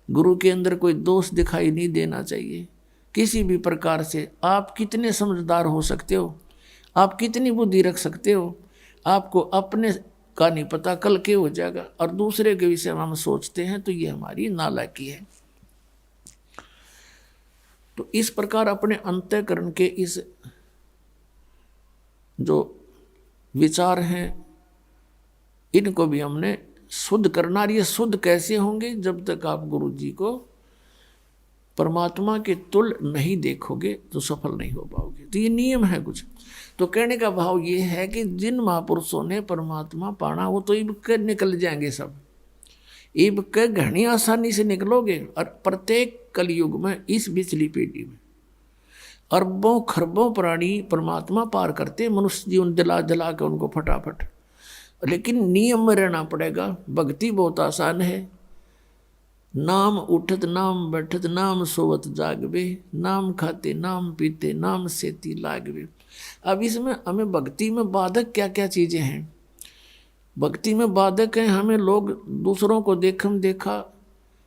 गुरु के अंदर कोई दोष दिखाई नहीं देना चाहिए किसी भी प्रकार से। आप कितने समझदार हो सकते हो, आप कितनी बुद्धि रख सकते हो, आपको अपने का नहीं पता कल के हो जाएगा, और दूसरे के विषय में हम सोचते हैं, तो ये हमारी नालायकी है। तो इस प्रकार अपने अंतःकरण के इस जो विचार हैं इनको भी हमने शुद्ध करना। और ये शुद्ध कैसे होंगे? जब तक आप गुरु जी को परमात्मा के तुल्य नहीं देखोगे तो सफल नहीं हो पाओगे। तो ये नियम है कुछ। तो कहने का भाव ये है कि जिन महापुरुषों ने परमात्मा पाना वो तो इब के निकल जाएंगे सब, इब के घनी आसानी से निकलोगे। और प्रत्येक कलयुग में इस बिचली पीढ़ी में अरबों खरबों प्राणी परमात्मा पार करते, मनुष्य जीवन दिला दिला के उनको फटाफट। लेकिन नियम में रहना पड़ेगा। भक्ति बहुत आसान है। नाम उठत नाम बैठत नाम सोवत जागवे, नाम खाते नाम पीते नाम सेती लागवे। अब इसमें हमें भक्ति में बाधक क्या क्या चीज़ें हैं? भक्ति में बाधक हैं, हमें लोग दूसरों को देखम देखा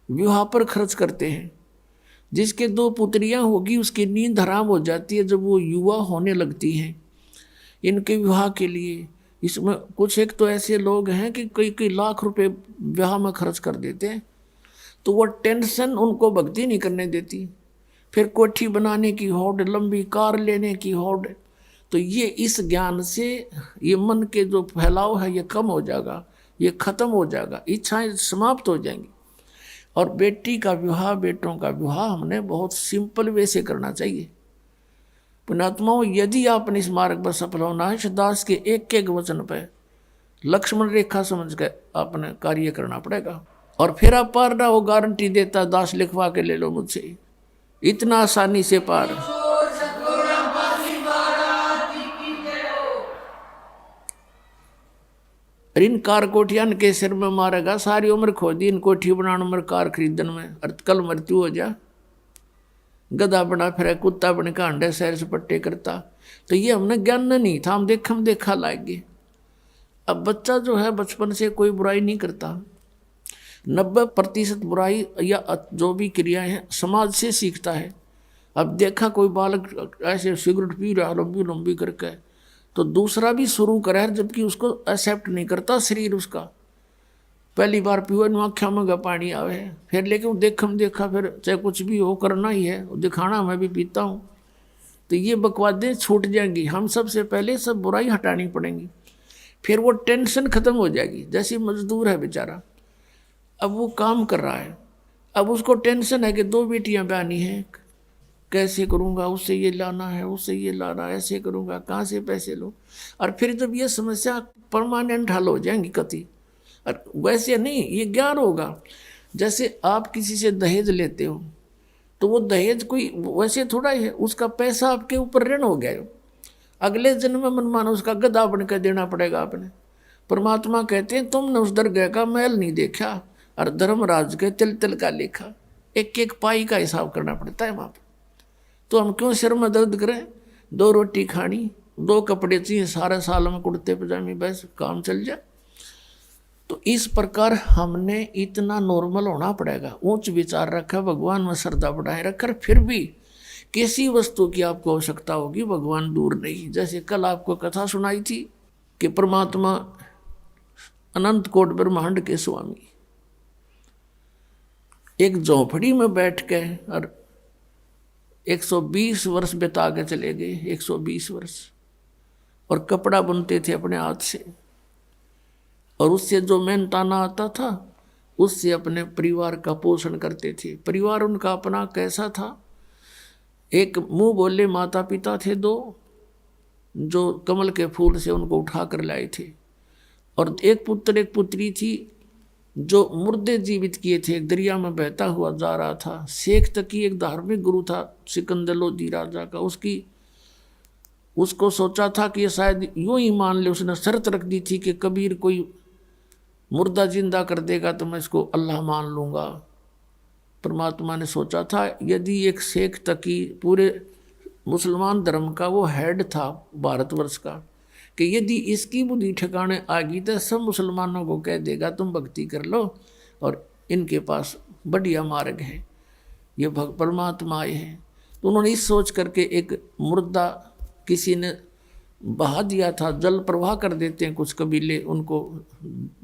विवाह पर खर्च करते हैं। जिसके 2 पुत्रियां होगी उसकी नींद हराम हो जाती है जब वो युवा होने लगती हैं इनके विवाह के लिए। इसमें कुछ एक तो ऐसे लोग हैं कि कई लाख रुपए विवाह में खर्च कर देते हैं, तो वो टेंशन उनको भक्ति नहीं करने देती। फिर कोठी बनाने की होड़, लंबी कार लेने की होड़। तो ये इस ज्ञान से ये मन के जो फैलाव है ये कम हो जाएगा, ये खत्म हो जाएगा, इच्छाएं समाप्त हो जाएंगी। और बेटी का विवाह, बेटों का विवाह हमने बहुत सिंपल वे से करना चाहिए। पुण्यात्माओं, यदि आपने इस मार्ग पर सफल होना है, दास के एक एक वचन पर लक्ष्मण रेखा समझ कर आपने कार्य करना पड़ेगा। और फिर आप पार ना हो, गारंटी देता दास लिखवा के ले लो मुझसे, इतना आसानी से पार। इन कार कोठियान के सिर में मारेगा, सारी उम्र खो दी इन कोठी बनाने में, कार खरीदन में, और कल मृत्यु हो जा। गधा बना फिर कुत्ता बन के अंडे सैर सपट्टे करता। तो ये हमने ज्ञान नहीं था, हम देखा लाएंगे। अब बच्चा जो है बचपन से कोई बुराई नहीं करता। 90% बुराई या जो भी क्रियाएं हैं समाज से सीखता है। अब देखा कोई बालक ऐसे सिगरेट पी रहा लंबी लंबी करके, तो दूसरा भी शुरू करे, जबकि उसको एक्सेप्ट नहीं करता शरीर उसका। पहली बार पीओ आँखा में पानी आवे, फिर लेकिन देखा फिर चाहे कुछ भी हो करना ही है, दिखाना मैं भी पीता हूँ। तो ये बकवादें छूट जाएंगी। हम सबसे पहले सब बुराई हटानी पड़ेंगी, फिर वो टेंशन खत्म हो जाएगी। जैसे मजदूर है बेचारा, अब वो काम कर रहा है, अब उसको टेंशन है कि 2 बेटियां ब्यानी हैं, कैसे करूँगा, उससे ये लाना है, उससे ये लाना, ऐसे करूँगा, कहाँ से पैसे लो। और फिर जब ये समस्या परमानेंट हल हो जाएंगी कति। और वैसे नहीं, ये ज्ञान होगा। जैसे आप किसी से दहेज लेते हो, तो वो दहेज कोई वैसे थोड़ा ही है, उसका पैसा आपके ऊपर ऋण हो गया। अगले जन्म में मनमाना उसका गधा बनकर देना पड़ेगा आपने। परमात्मा कहते हैं तुमने उस दरगाह का महल नहीं देखा और धर्मराज के तिल तिल का लेखा। एक एक पाई का हिसाब करना पड़ता है वहाँ पर। तो हम क्यों सिर में दर्द करें? 2 रोटी खानी, 2 कपड़े चाहिए, सारे साल में कुर्ते पजामे, बस काम चल जाए। तो इस प्रकार हमने इतना नॉर्मल होना पड़ेगा, उच्च विचार रखा, भगवान में श्रद्धा बढ़ाए रखकर, फिर भी किसी वस्तु की आपको आवश्यकता होगी, भगवान दूर नहीं। जैसे कल आपको कथा सुनाई थी कि परमात्मा अनंत कोट ब्रह्मांड के स्वामी एक झोपड़ी में बैठ के और 120 वर्ष बिता के चले गए, 120 वर्ष, और कपड़ा बुनते थे अपने हाथ से, और उससे जो मेहनताना आता था उससे अपने परिवार का पोषण करते थे। परिवार उनका अपना कैसा था, एक मुंह बोले माता पिता थे दो, जो कमल के फूल से उनको उठा कर लाए थे, और एक पुत्र एक पुत्री थी जो मुर्दे जीवित किए थे, एक दरिया में बहता हुआ जा रहा था। शेख तकी एक धार्मिक गुरु था सिकंदर लोधी राजा का, उसको सोचा था कि ये शायद यूं ही मान ले, उसने शर्त रख दी थी कि कबीर कोई मुर्दा जिंदा कर देगा तो मैं इसको अल्लाह मान लूँगा। परमात्मा ने सोचा था यदि एक शेख तकी पूरे मुसलमान धर्म का वो हेड था भारतवर्ष का, कि यदि इसकी बुद्धि ठिकाने आ गई तो सब मुसलमानों को कह देगा तुम भक्ति कर लो और इनके पास बढ़िया मार्ग है, ये परमात्मा आए हैं। तो उन्होंने इस सोच करके एक मुर्दा किसी ने बहा दिया था, जल प्रवाह कर देते हैं कुछ कबीले, उनको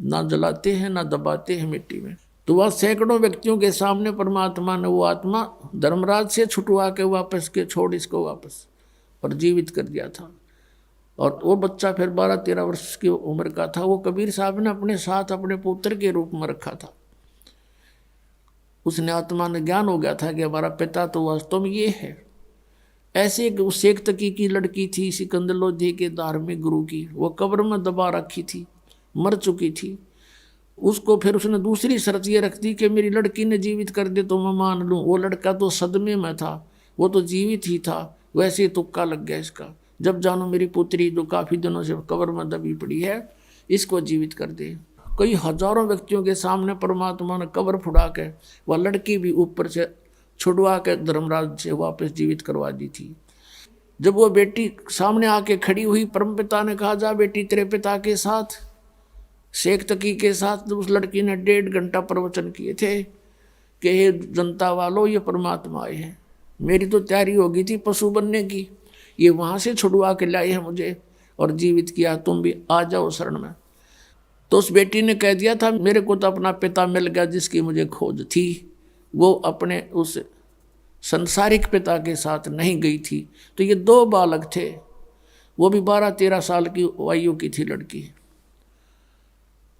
ना जलाते हैं ना दबाते हैं मिट्टी में। तो वह सैकड़ों व्यक्तियों के सामने परमात्मा ने वो आत्मा धर्मराज से छुटवा के वापस के छोड़ इसको वापस और जीवित कर दिया था। और वो बच्चा फिर 12-13 वर्ष की उम्र का था, वो कबीर साहब ने अपने साथ अपने पुत्र के रूप में रखा था। उसने आत्मा ने ज्ञान हो गया था कि हमारा पिता तो वास्तव में ये है। ऐसे एक शेख तकी की लड़की थी सिकंदर लोधी के धार्मिक गुरु की, वो कब्र में दबा रखी थी, मर चुकी थी। उसको फिर उसने दूसरी शर्त ये रख दी कि मेरी लड़की ने जीवित कर दे तो मैं मान लूँ। वो लड़का तो सदमे में था, वो तो जीवित ही था, वैसे ही तुक्का लग गया इसका। जब जानो मेरी पुत्री जो काफ़ी दिनों से कब्र में दबी पड़ी है इसको जीवित कर दे। कई हजारों व्यक्तियों के सामने परमात्मा ने कब्र फुड़ा के वह लड़की भी ऊपर से छुड़वा के धर्मराज से वापस जीवित करवा दी थी। जब वो बेटी सामने आके खड़ी हुई, परमपिता ने कहा जा बेटी तेरे पिता के साथ, शेख तकी के साथ। उस लड़की ने 1.5 घंटा प्रवचन किए थे कि हे जनता वालों ये परमात्मा आए हैं। मेरी तो तैयारी हो गई थी पशु बनने की, ये वहाँ से छुड़वा के लाए हैं मुझे और जीवित किया, तुम भी आ जाओ शरण में। तो उस बेटी ने कह दिया था मेरे को तो अपना पिता मिल गया जिसकी मुझे खोज थी, वो अपने उस संसारिक पिता के साथ नहीं गई थी। तो ये 2 बालक थे, वो भी 12-13 साल की आयु की थी लड़की,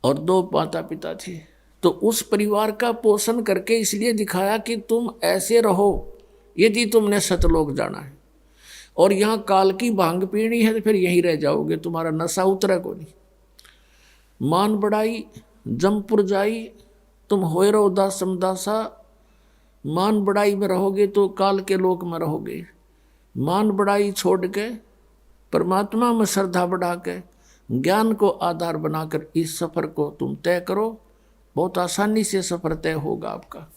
और 2 माता पिता थे। तो उस परिवार का पोषण करके इसलिए दिखाया कि तुम ऐसे रहो यदि तुमने सतलोक जाना है, और यहाँ काल की भांग पीनी है तो फिर यहीं रह जाओगे, तुम्हारा नशा उतरे को नहीं। मान बढ़ाई जमपुर जाई, तुम होए रहो दास समदासा। मान बढ़ाई में रहोगे तो काल के लोक में रहोगे। मान बढ़ाई छोड़ के परमात्मा में श्रद्धा बढ़ा के ज्ञान को आधार बनाकर इस सफ़र को तुम तय करो, बहुत आसानी से सफ़र तय होगा आपका,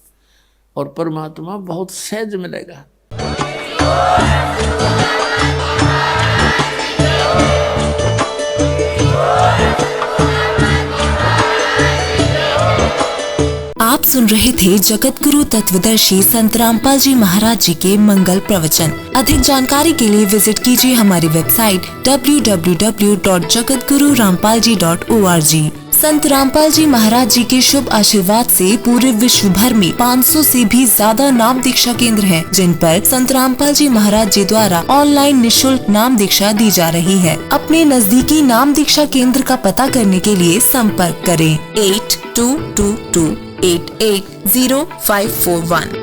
और परमात्मा बहुत सहज मिलेगा। आप सुन रहे थे जगत गुरु तत्वदर्शी संत रामपाल जी महाराज जी के मंगल प्रवचन। अधिक जानकारी के लिए विजिट कीजिए हमारी वेबसाइट www.jagatgururampalji.org। संत रामपाल जी महाराज जी के शुभ आशीर्वाद से पूरे विश्व भर में 500 से भी ज्यादा नाम दीक्षा केंद्र हैं, जिन पर संत रामपाल जी महाराज जी द्वारा ऑनलाइन निःशुल्क नाम दीक्षा दी जा रही है। अपने नजदीकी नाम दीक्षा केंद्र का पता करने के लिए संपर्क करें 8222880541।